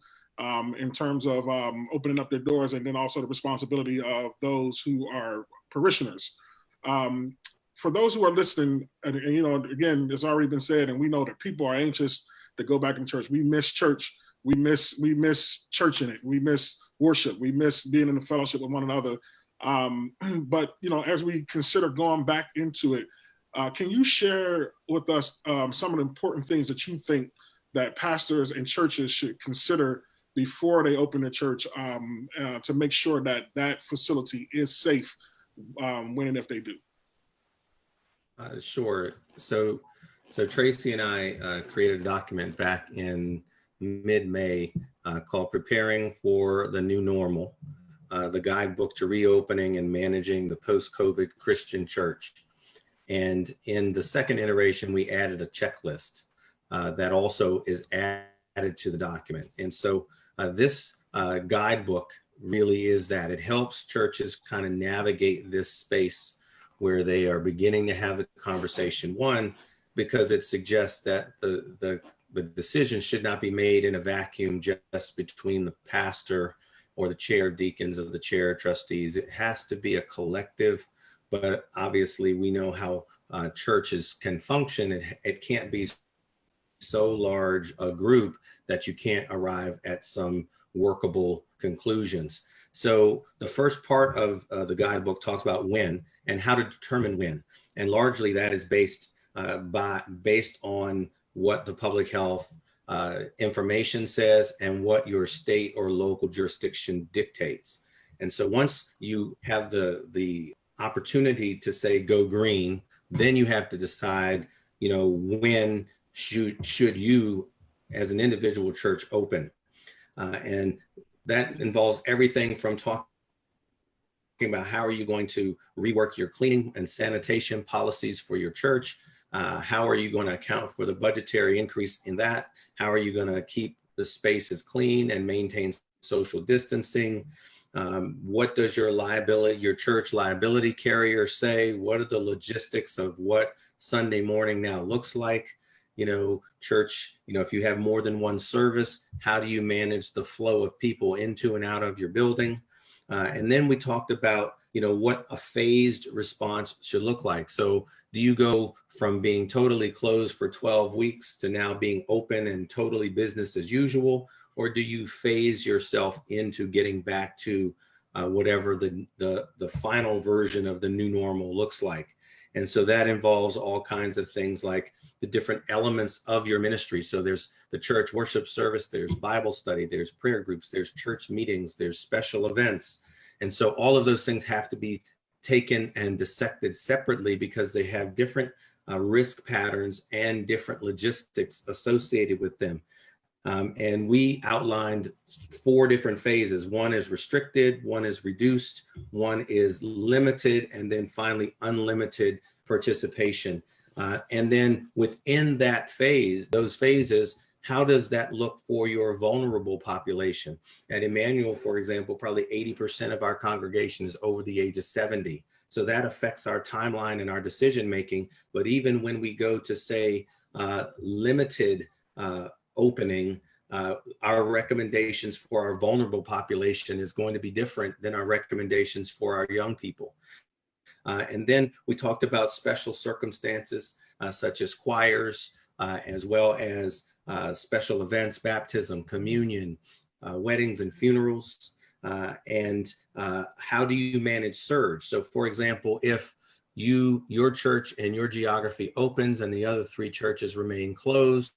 in terms of opening up their doors, and then also the responsibility of those who are parishioners. For those who are listening, and again, it's already been said, and we know that people are anxious to go back in church. We miss church. We miss church in it. We miss worship. We miss being in the fellowship with one another. But as we consider going back into it, can you share with us some of the important things that you think that pastors and churches should consider before they open their church to make sure that that facility is safe when and if they do? Sure. So Tracy and I created a document back in mid-May called Preparing for the New Normal, the guidebook to reopening and managing the post-COVID Christian church. And in the second iteration, we added a checklist that also is added to the document. And so this guidebook really is that. It helps churches kind of navigate this space where they are beginning to have the conversation. One, because it suggests that the decision should not be made in a vacuum just between the pastor or the chair of deacons or the chair of trustees. It has to be a collective, but obviously we know how churches can function. It can't be so large a group that you can't arrive at some workable conclusions. So the first part of the guidebook talks about when and how to determine when. And largely that is based on what the public health information says and what your state or local jurisdiction dictates. And so once you have the opportunity to say go green, then you have to decide, when should you as an individual church open? And that involves everything from talking about how are you going to rework your cleaning and sanitation policies for your church? How are you going to account for the budgetary increase in that? How are you going to keep the spaces clean and maintain social distancing? What does your church liability carrier say? What are the logistics of what Sunday morning now looks like? Church, if you have more than one service, how do you manage the flow of people into and out of your building? And then we talked about, what a phased response should look like. So do you go from being totally closed for 12 weeks to now being open and totally business as usual? Or do you phase yourself into getting back to whatever the final version of the new normal looks like? And so that involves all kinds of things like the different elements of your ministry. So there's the church worship service, there's Bible study, there's prayer groups, there's church meetings, there's special events. And so all of those things have to be taken and dissected separately because they have different risk patterns and different logistics associated with them. And we outlined 4 different phases. One is restricted, one is reduced, one is limited, and then finally unlimited participation. And then within that phase, those phases, how does that look for your vulnerable population? At Emmanuel, for example, probably 80% of our congregation is over the age of 70. So that affects our timeline and our decision making. But even when we go to say limited opening, our recommendations for our vulnerable population is going to be different than our recommendations for our young people. And then we talked about special circumstances such as choirs, as well as special events, baptism, communion, weddings and funerals, and how do you manage surge? So for example, if your church and your geography opens and the other 3 churches remain closed,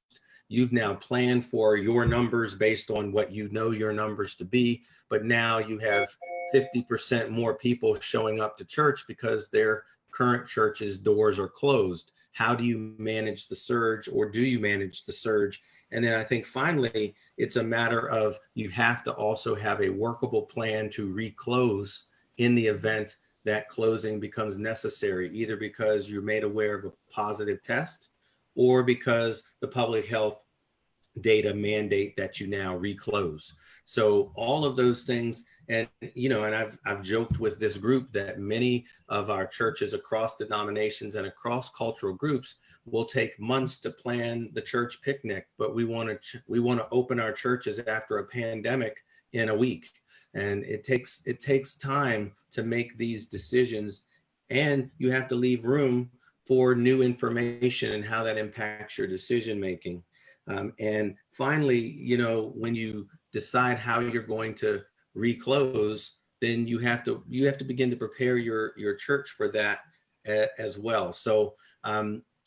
you've now planned for your numbers based on what your numbers to be, but now you have 50% more people showing up to church because their current church's doors are closed. How do you manage the surge, or do you manage the surge? And then I think finally, it's a matter of you have to also have a workable plan to reclose in the event that closing becomes necessary, either because you're made aware of a positive test or because the public health data mandate that you now reclose. So all of those things, and I've joked with this group that many of our churches across denominations and across cultural groups will take months to plan the church picnic, but we want to open our churches after a pandemic in a week. And it takes time to make these decisions, and you have to leave room for new information and how that impacts your decision making. And finally, when you decide how you're going to reclose, then you have to begin to prepare your church for that as well. So,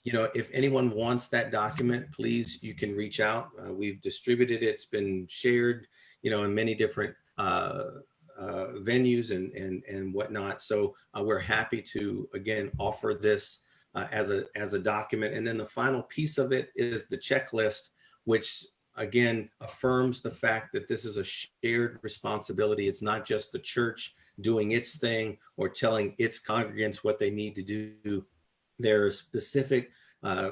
if anyone wants that document, please, you can reach out. We've distributed it. It's been shared, in many different venues and whatnot. So we're happy to, again, offer this as a document. And then the final piece of it is the checklist, which again affirms the fact that this is a shared responsibility. It's not just the church doing its thing or telling its congregants what they need to do. There are specific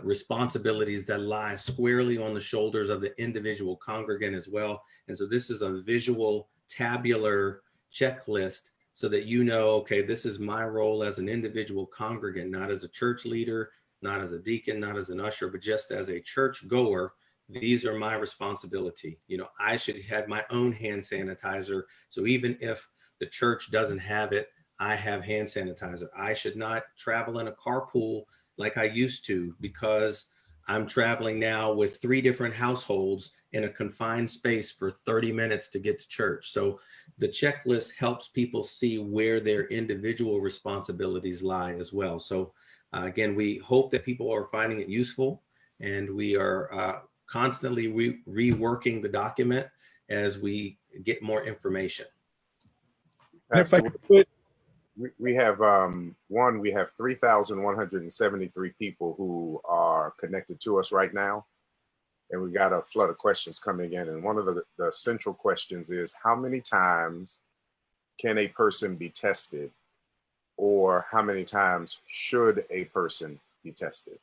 responsibilities that lie squarely on the shoulders of the individual congregant as well. And so this is a visual, tabular checklist so that okay, this is my role as an individual congregant, not as a church leader, not as a deacon, not as an usher, but just as a church goer. These are my responsibility. I should have my own hand sanitizer. So even if the church doesn't have it, I have hand sanitizer. I should not travel in a carpool like I used to because I'm traveling now with 3 different households in a confined space for 30 minutes to get to church. So the checklist helps people see where their individual responsibilities lie as well. So again, we hope that people are finding it useful, and we are constantly reworking the document as we get more information. Pastor, we have we have 3,173 people who are connected to us right now, and we got a flood of questions coming in. And one of the central questions is, how many times can a person be tested, or how many times should a person be tested?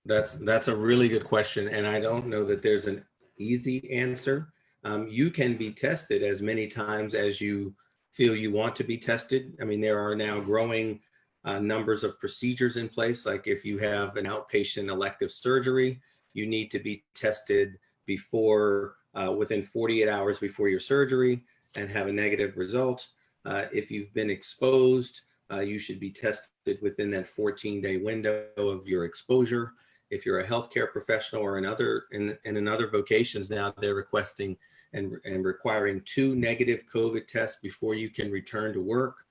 That's a really good question, and I don't know that there's an easy answer. You can be tested as many times as you feel you want to be tested. I mean, there are now growing numbers of procedures in place. Like if you have an outpatient elective surgery, you need to be tested before, within 48 hours before your surgery, and have a negative result. If you've been exposed, you should be tested within that 14-day window of your exposure. If you're a healthcare professional or in other vocations now, they're requesting and requiring 2 negative COVID tests before you can return to work.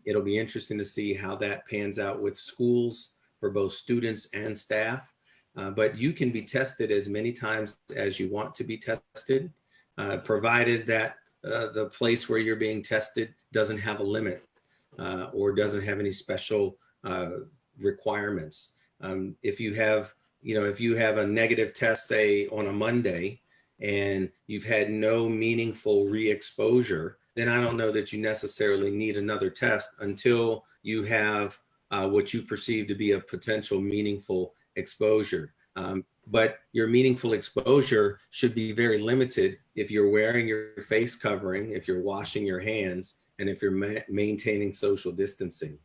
It'll be interesting to see how that pans out with schools for both students and staff. But you can be tested as many times as you want to be tested, provided that the place where you're being tested doesn't have a limit or doesn't have any special requirements. If you have a negative test, say on a Monday, and you've had no meaningful re-exposure, then I don't know that you necessarily need another test until you have what you perceive to be a potential meaningful exposure. But your meaningful exposure should be very limited if you're wearing your face covering, if you're washing your hands, and if you're maintaining social distancing.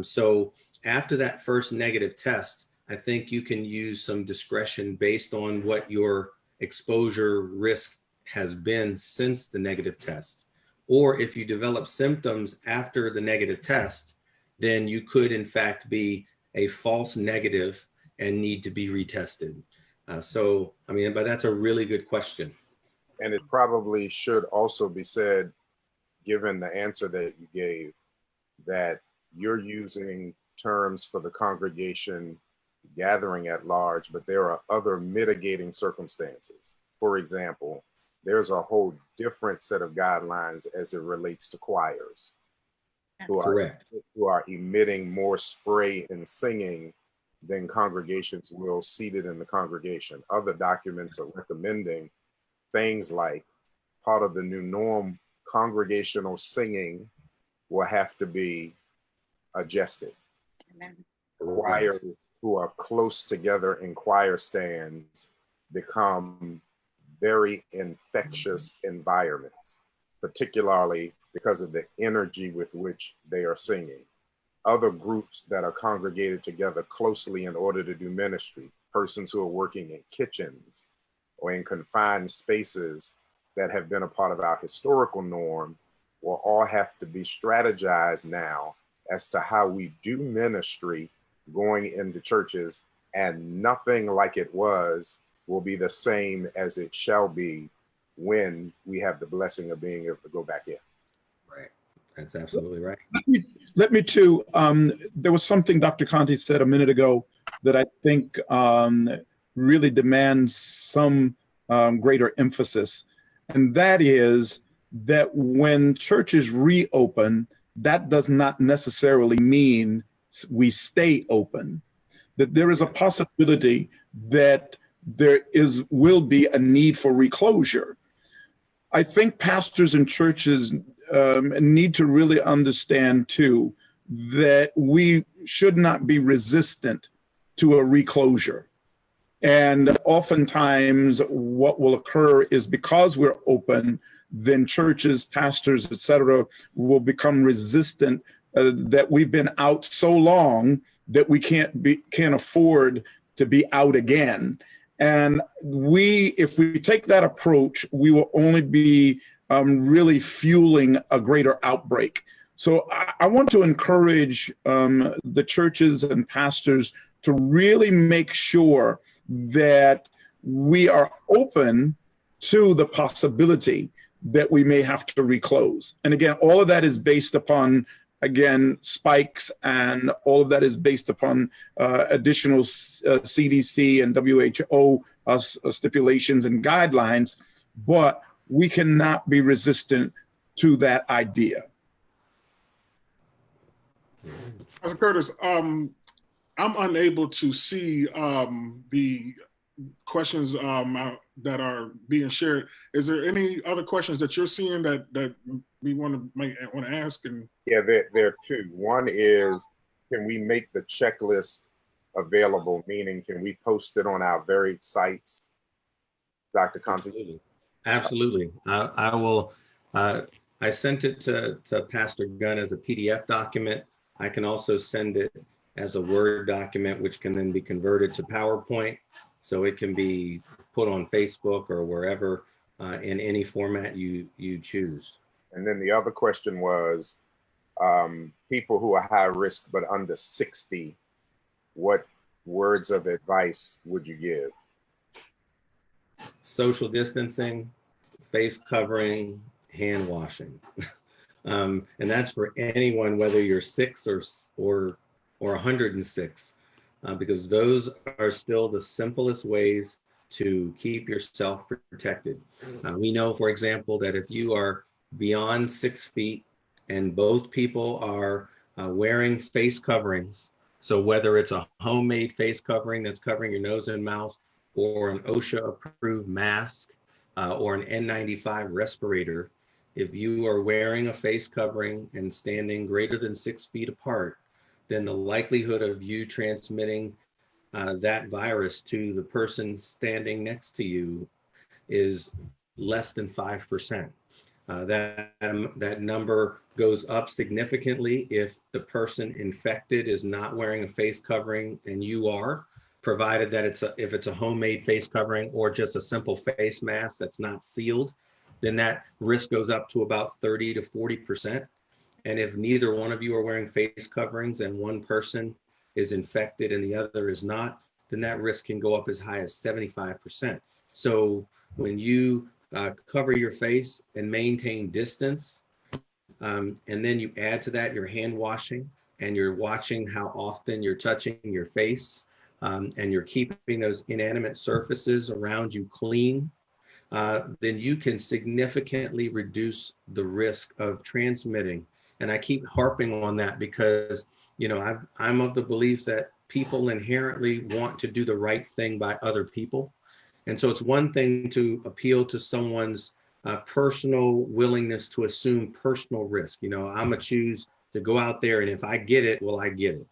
So after that first negative test, I think you can use some discretion based on what your exposure risk has been since the negative test. Or if you develop symptoms after the negative test, then you could in fact be a false negative and need to be retested. But that's a really good question. And it probably should also be said, given the answer that you gave, that you're using terms for the congregation gathering at large, but there are other mitigating circumstances. For example, there's a whole different set of guidelines as it relates to choirs who are emitting more spray and singing than congregations will seated in the congregation. Other documents are recommending things like part of the new norm, congregational singing will have to be adjusted. Amen. Choirs who are close together in choir stands become very infectious environments, particularly because of the energy with which they are singing. Other groups that are congregated together closely in order to do ministry, persons who are working in kitchens or in confined spaces that have been a part of our historical norm, will all have to be strategized now as to how we do ministry going into churches, and nothing like it was will be the same as it shall be when we have the blessing of being able to go back in. Right. That's absolutely right. Let me too. There was something Dr. Conte said a minute ago that I think really demands some greater emphasis. And that is that when churches reopen, that does not necessarily mean we stay open. That there is a possibility that will be a need for reclosure. I think pastors and churches need to really understand too that we should not be resistant to a reclosure. And oftentimes what will occur is because we're open, then churches, pastors, etc., will become resistant that we've been out so long that we can't afford to be out again. And if we take that approach, we will only be really fueling a greater outbreak. So I want to encourage the churches and pastors to really make sure that we are open to the possibility that we may have to reclose. And again, all of that is based upon, again, spikes, and all of that is based upon additional CDC and WHO stipulations and guidelines, but we cannot be resistant to that idea. Pastor Curtis, I'm unable to see the questions that are being shared. Is there any other questions that you're seeing that we want to ask? And yeah, there are two. One is, can we make the checklist available? Meaning, can we post it on our varied sites, Dr. Conte? Absolutely. I will. I sent it to Pastor Gunn as a PDF document. I can also send it as a Word document, which can then be converted to PowerPoint. So it can be put on Facebook or wherever in any format you choose. And then the other question was, people who are high risk but under 60, what words of advice would you give? Social distancing, face covering, hand washing. And that's for anyone, whether you're 6 or 106, because those are still the simplest ways to keep yourself protected. We know, for example, that if you are beyond 6 feet and both people are wearing face coverings, so whether it's a homemade face covering that's covering your nose and mouth, or an OSHA approved mask, or an N95 respirator, if you are wearing a face covering and standing greater than 6 feet apart, then the likelihood of you transmitting that virus to the person standing next to you is less than 5%. That number goes up significantly if the person infected is not wearing a face covering and you are, provided that if it's a homemade face covering or just a simple face mask that's not sealed, then that risk goes up to about 30 to 40%. And if neither one of you are wearing face coverings and one person is infected and the other is not, then that risk can go up as high as 75%. So when you cover your face and maintain distance, and then you add to that your hand washing, and you're watching how often you're touching your face, and you're keeping those inanimate surfaces around you clean, then you can significantly reduce the risk of transmitting. And I keep harping on that because, you know, I'm of the belief that people inherently want to do the right thing by other people. And so it's one thing to appeal to someone's personal willingness to assume personal risk. You know, I'm gonna choose to go out there, and if I get it, well, I get it.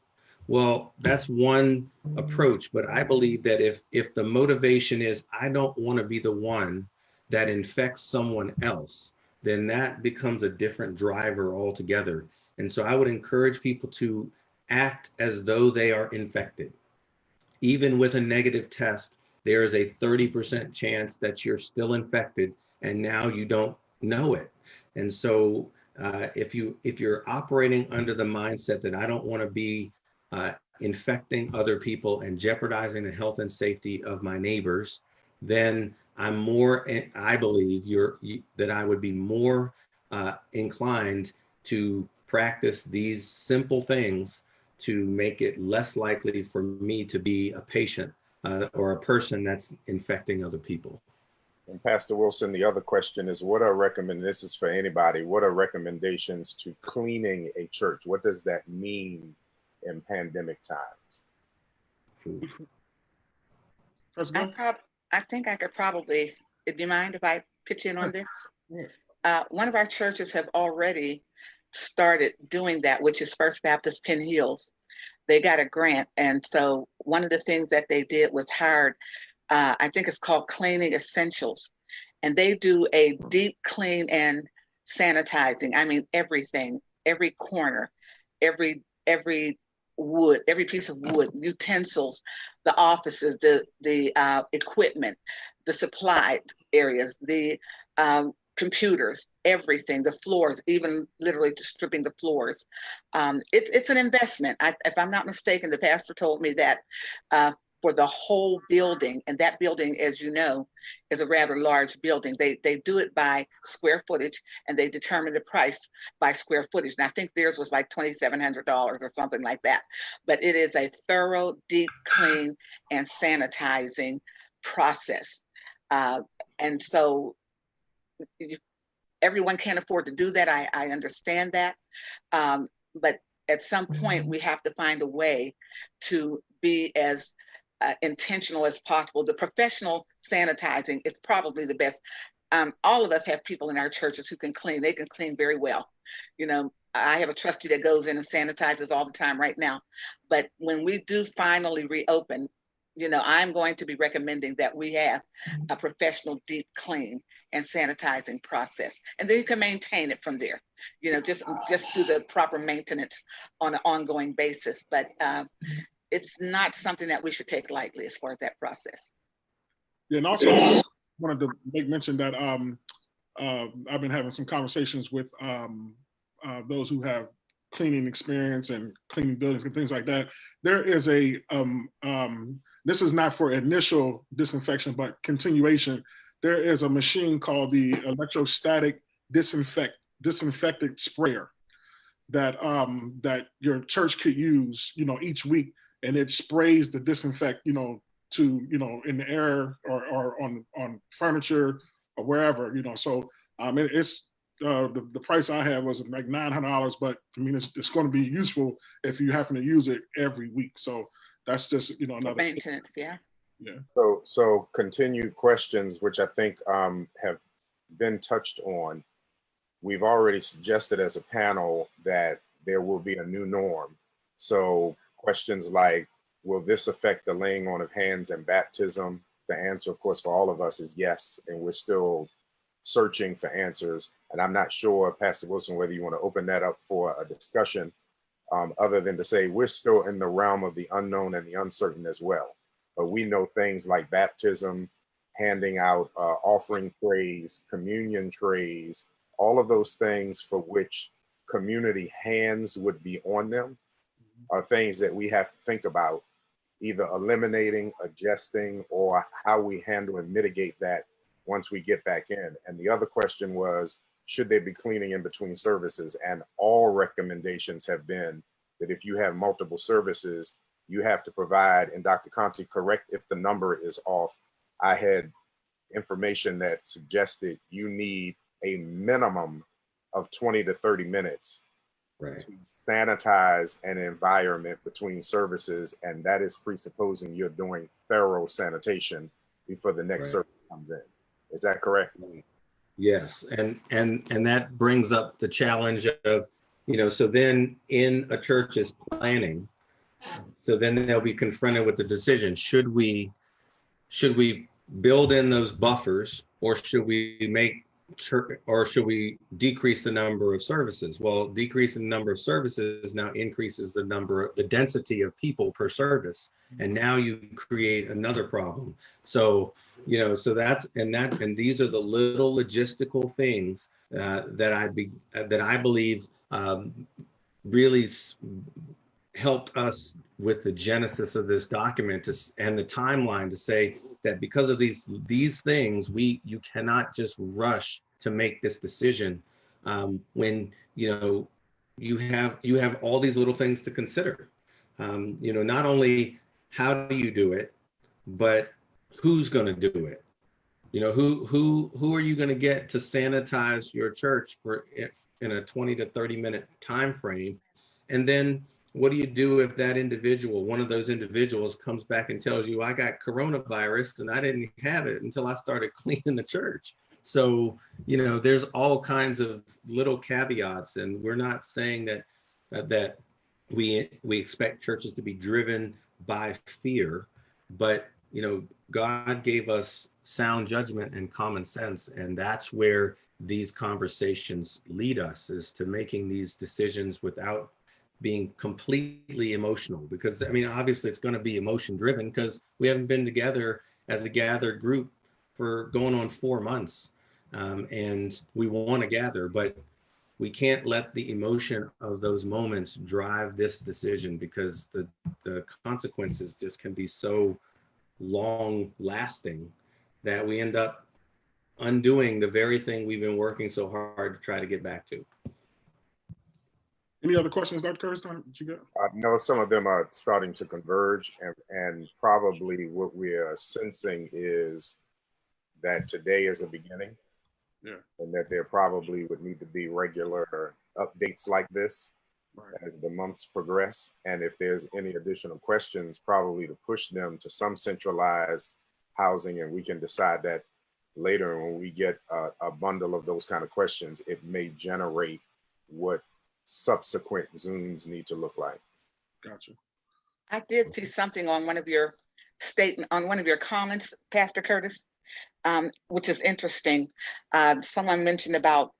Well, that's one approach, but I believe that if the motivation is, I don't want to be the one that infects someone else, then that becomes a different driver altogether. And so I would encourage people to act as though they are infected. Even with a negative test, there is a 30% chance that you're still infected and now you don't know it. And so if you're operating under the mindset that I don't want to be infecting other people and jeopardizing the health and safety of my neighbors, then I believe that I would be more inclined to practice these simple things to make it less likely for me to be a patient or a person that's infecting other people. And Pastor Wilson, the other question is, this is for anybody, what are recommendations to cleaning a church? What does that mean in pandemic times? I think I could probably, do you mind if I pitch in on this? One of our churches have already started doing that, which is First Baptist Penn Hills. They got a grant. And so one of the things that they did was hired, I think it's called Cleaning Essentials. And they do a deep clean and sanitizing. I mean, everything, every corner, every wood, every piece of wood, utensils, the offices, the equipment, the supply areas, the computers, everything, the floors, even literally stripping the floors. It's an investment. If I'm not mistaken, the pastor told me that for the whole building, and that building, as you know, is a rather large building. They do it by square footage, and they determine the price by square footage. And I think theirs was like $2,700 or something like that. But it is a thorough, deep clean and sanitizing process. And so everyone can't afford to do that. I understand that. But at some point, we have to find a way to be as intentional as possible. The professional sanitizing is probably the best. All of us have people in our churches who can clean. They can clean very well. You know, I have a trustee that goes in and sanitizes all the time right now. But when we do finally reopen, you know, I'm going to be recommending that we have a professional deep clean and sanitizing process. And then you can maintain it from there. You know, just do the proper maintenance on an ongoing basis. But it's not something that we should take lightly as far as that process. Yeah, and also I wanted to make mention that I've been having some conversations with those who have cleaning experience and cleaning buildings and things like that. There is this is not for initial disinfection, but continuation. There is a machine called the electrostatic disinfectant sprayer that your church could use, you know, each week, and it sprays the disinfect, you know, to, you know, in the air or on furniture or wherever, you know. So it's the price I had was like $900, but I mean it's going to be useful if you happen to use it every week. So that's just, you know, another maintenance. Yeah. So continued questions, which I think have been touched on. We've already suggested as a panel that there will be a new norm. So questions like, will this affect the laying on of hands and baptism? The answer, of course, for all of us is yes, and we're still searching for answers. And I'm not sure, Pastor Wilson, whether you want to open that up for a discussion, other than to say we're still in the realm of the unknown and the uncertain as well. But we know things like baptism, handing out offering trays, communion trays, all of those things for which community hands would be on them are things that we have to think about, either eliminating, adjusting, or how we handle and mitigate that once we get back in. And the other question was, should they be cleaning in between services? And all recommendations have been that if you have multiple services, you have to provide, and Dr. Conti, correct if the number is off, I had information that suggested you need a minimum of 20 to 30 minutes to sanitize an environment between services, and that is presupposing you're doing thorough sanitation before the next service comes in. Is that correct? Yes, and that brings up the challenge of, you know, so then in a church's planning, so then they'll be confronted with the decision: should we build in those buffers, or should we decrease the number of services? Well, decreasing the number of services now increases the density of people per service, and now you create another problem. So, you know, so and these are the little logistical things that I believe really helped us with the genesis of this document and the timeline to say that because of these things, you cannot just rush to make this decision when, you know, you have all these little things to consider. You know, not only how do you do it, but who's going to do it? You know, who are you going to get to sanitize your church in a 20 to 30 minute time frame? And then what do you do if that individual, one of those individuals, comes back and tells you, I got coronavirus and I didn't have it until I started cleaning the church? So, you know, there's all kinds of little caveats, and we're not saying that we expect churches to be driven by fear, but, you know, God gave us sound judgment and common sense, and that's where these conversations lead us, is to making these decisions without being completely emotional. Because, I mean, obviously it's going to be emotion driven because we haven't been together as a gathered group for going on 4 months. and we want to gather, but we can't let the emotion of those moments drive this decision, because the consequences just can be so long lasting that we end up undoing the very thing we've been working so hard to try to get back to. Any other questions, Dr. Curtis, that you got? No, some of them are starting to converge, and probably what we are sensing is that today is a beginning, and that there probably would need to be regular updates like this as the months progress. And if there's any additional questions, probably to push them to some centralized housing, and we can decide that later. When we get a bundle of those kind of questions, it may generate what subsequent Zooms need to look like. Gotcha. I did see something on one of your comments, Pastor Curtis, which is interesting. Someone mentioned about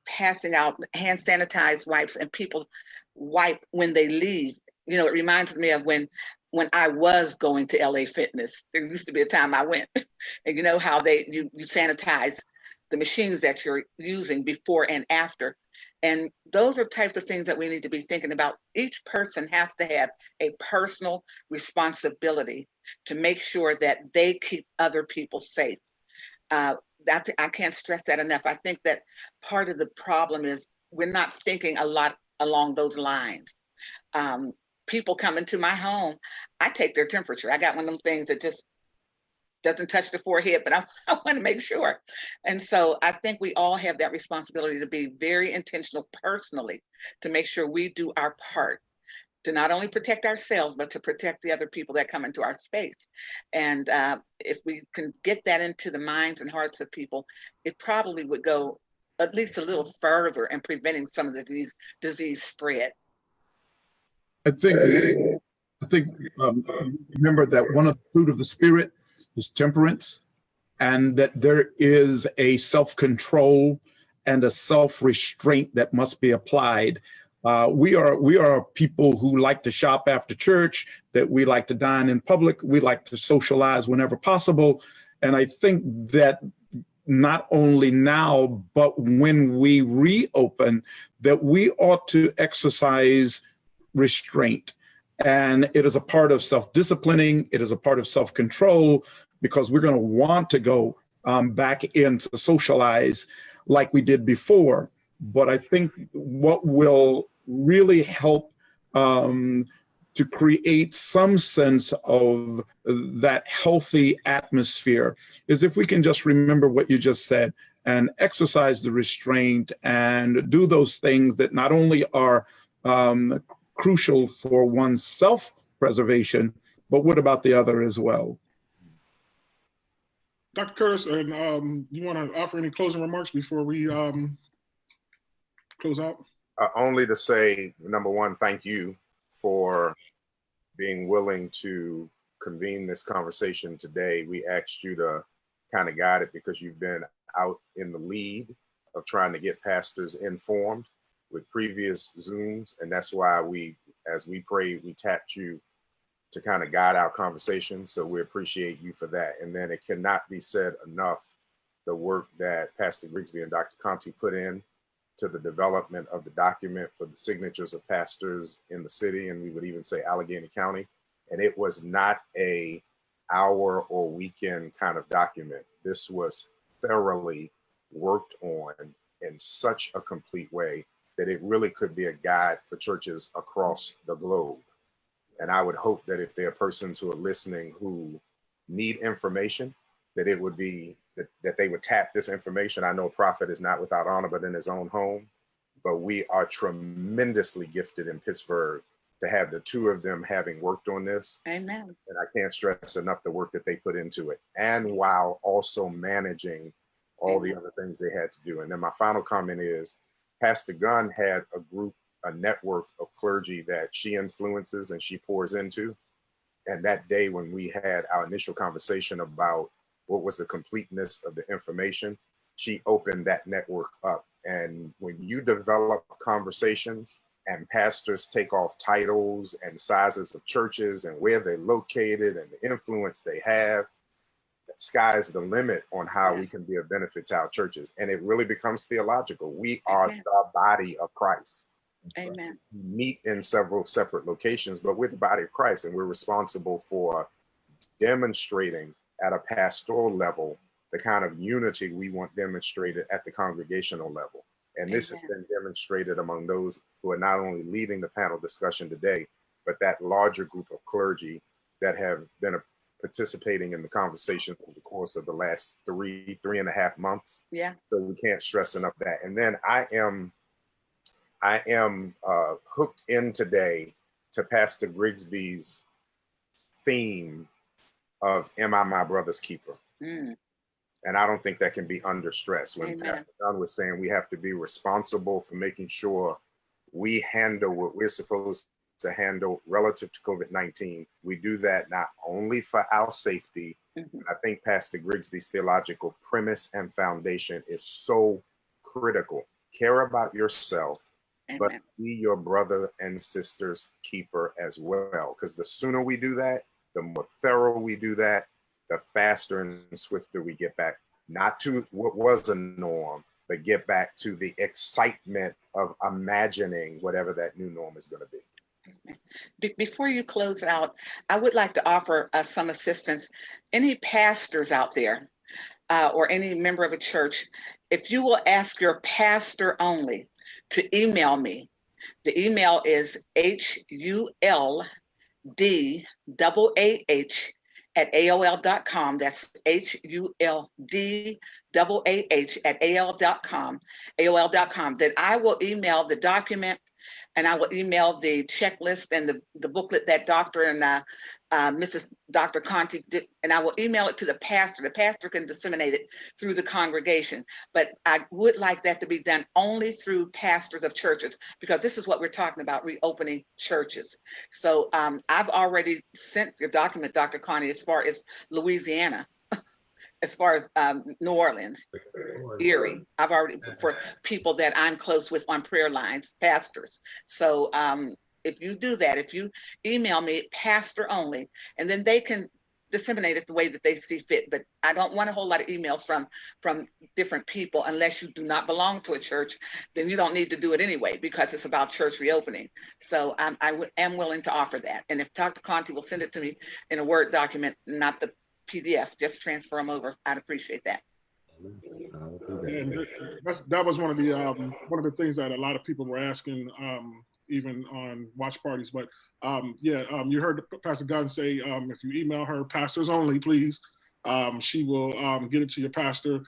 passing out hand sanitized wipes, and people wipe when they leave. You know, it reminds me of when I was going to LA Fitness. There used to be a time I went, and you know how you sanitize the machines that you're using before and after. And those are types of things that we need to be thinking about. Each person has to have a personal responsibility to make sure that they keep other people safe. I can't stress that enough. I think that part of the problem is we're not thinking a lot along those lines. People come into my home, I take their temperature. I got one of them things that just doesn't touch the forehead, but I want to make sure. And so I think we all have that responsibility to be very intentional personally to make sure we do our part to not only protect ourselves, but to protect the other people that come into our space. And if we can get that into the minds and hearts of people, it probably would go at least a little further in preventing some of the disease spread. I think remember that one of the fruit of the Spirit is temperance, and that there is a self-control and a self-restraint that must be applied. We are people who like to shop after church, that we like to dine in public, we like to socialize whenever possible. And I think that not only now, but when we reopen, that we ought to exercise restraint. And it is a part of self-disciplining, it is a part of self-control, because we're going to want to go back in to socialize like we did before. But I think what will really help to create some sense of that healthy atmosphere is if we can just remember what you just said and exercise the restraint and do those things that not only are crucial for one's self-preservation, but what about the other as well? Dr. Curtis, and you want to offer any closing remarks before we close out? Only to say, number one, thank you for being willing to convene this conversation today. We asked you to kind of guide it because you've been out in the lead of trying to get pastors informed with previous Zooms. And that's why as we prayed, we tapped you to kind of guide our conversation. So we appreciate you for that. And then it cannot be said enough, the work that Pastor Grigsby and Dr. Conti put in to the development of the document for the signatures of pastors in the city, and we would even say Allegheny County. And it was not a hour or weekend kind of document. This was thoroughly worked on in such a complete way that it really could be a guide for churches across the globe. And I would hope that if there are persons who are listening who need information, that it would be that they would tap this information. I know a prophet is not without honor, but in his own home. But we are tremendously gifted in Pittsburgh to have the two of them having worked on this. Amen. And I can't stress enough the work that they put into it, and while also managing all the other things they had to do. And then my final comment is, Pastor Gunn had a network of clergy that she influences and she pours into. And that day when we had our initial conversation about what was the completeness of the information, she opened that network up. And when you develop conversations and pastors take off titles and sizes of churches and where they're located and the influence they have, sky's the limit on how we can be of benefit to our churches. And it really becomes theological. We are the body of Christ. Amen. We meet in several separate locations, but we're the body of Christ, and we're responsible for demonstrating at a pastoral level the kind of unity we want demonstrated at the congregational level. And this has been demonstrated among those who are not only leading the panel discussion today, but that larger group of clergy that have been participating in the conversation over the course of the last three and a half months. Yeah. So we can't stress enough that. And then I am hooked in today to Pastor Grigsby's theme of "Am I my brother's keeper?" And I don't think that can be under stress. When Pastor Dunn was saying we have to be responsible for making sure we handle what we're supposed to handle relative to COVID-19. We do that not only for our safety. I think Pastor Grigsby's theological premise and foundation is so critical. Care about yourself, but be your brother and sister's keeper as well. Because the sooner we do that, the more thorough we do that, the faster and swifter we get back, not to what was a norm, but get back to the excitement of imagining whatever that new norm is going to be. Before you close out, I would like to offer some assistance. Any pastors out there or any member of a church, if you will ask your pastor only to email me, the email is HULDAAH@AOL.com. That's HULDAAH@AOL.com. Then I will email the document, and I will email the checklist and the booklet that Dr. and Mrs. Dr. Conti did, and I will email it to the pastor. The pastor can disseminate it through the congregation. But I would like that to be done only through pastors of churches, because this is what we're talking about, reopening churches. So I've already sent your document, Dr. Conti, as far as Louisiana. As far as New Orleans, Erie, I've already, for people that I'm close with on prayer lines, pastors. So if you do that, if you email me, pastor only, and then they can disseminate it the way that they see fit. But I don't want a whole lot of emails from different people unless you do not belong to a church. Then you don't need to do it anyway, because it's about church reopening. So I am willing to offer that. And if Dr. Conti will send it to me in a Word document, not the PDF, just transfer them over. I'd appreciate that. And that was one of the things that a lot of people were asking, even on watch parties. But you heard Pastor Gunn say, if you email her, pastors only, please, she will get it to your pastor.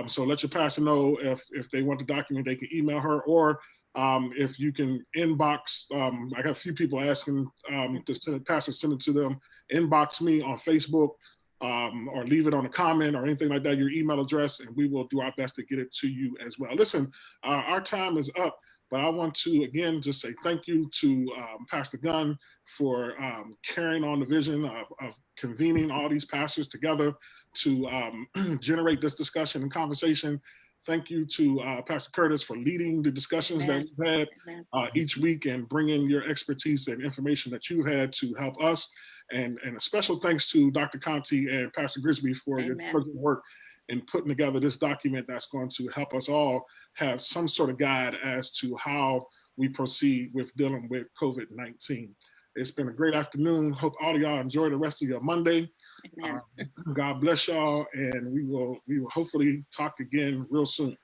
So let your pastor know if they want the document, they can email her, or if you can inbox. I got a few people asking to send pastor send it to them. Inbox me on Facebook. Or leave it on a comment or anything like that, your email address, and we will do our best to get it to you as well. Listen, our time is up, but I want to, again, just say thank you to Pastor Gunn for carrying on the vision of convening all these pastors together to generate this discussion and conversation. Thank you to Pastor Curtis for leading the discussions that we've had each week and bringing your expertise and information that you've had to help us. And a special thanks to Dr. Conti and Pastor Grigsby for your work in putting together this document that's going to help us all have some sort of guide as to how we proceed with dealing with COVID-19. It's been a great afternoon. Hope all of y'all enjoy the rest of your Monday. God bless y'all, and we will hopefully talk again real soon.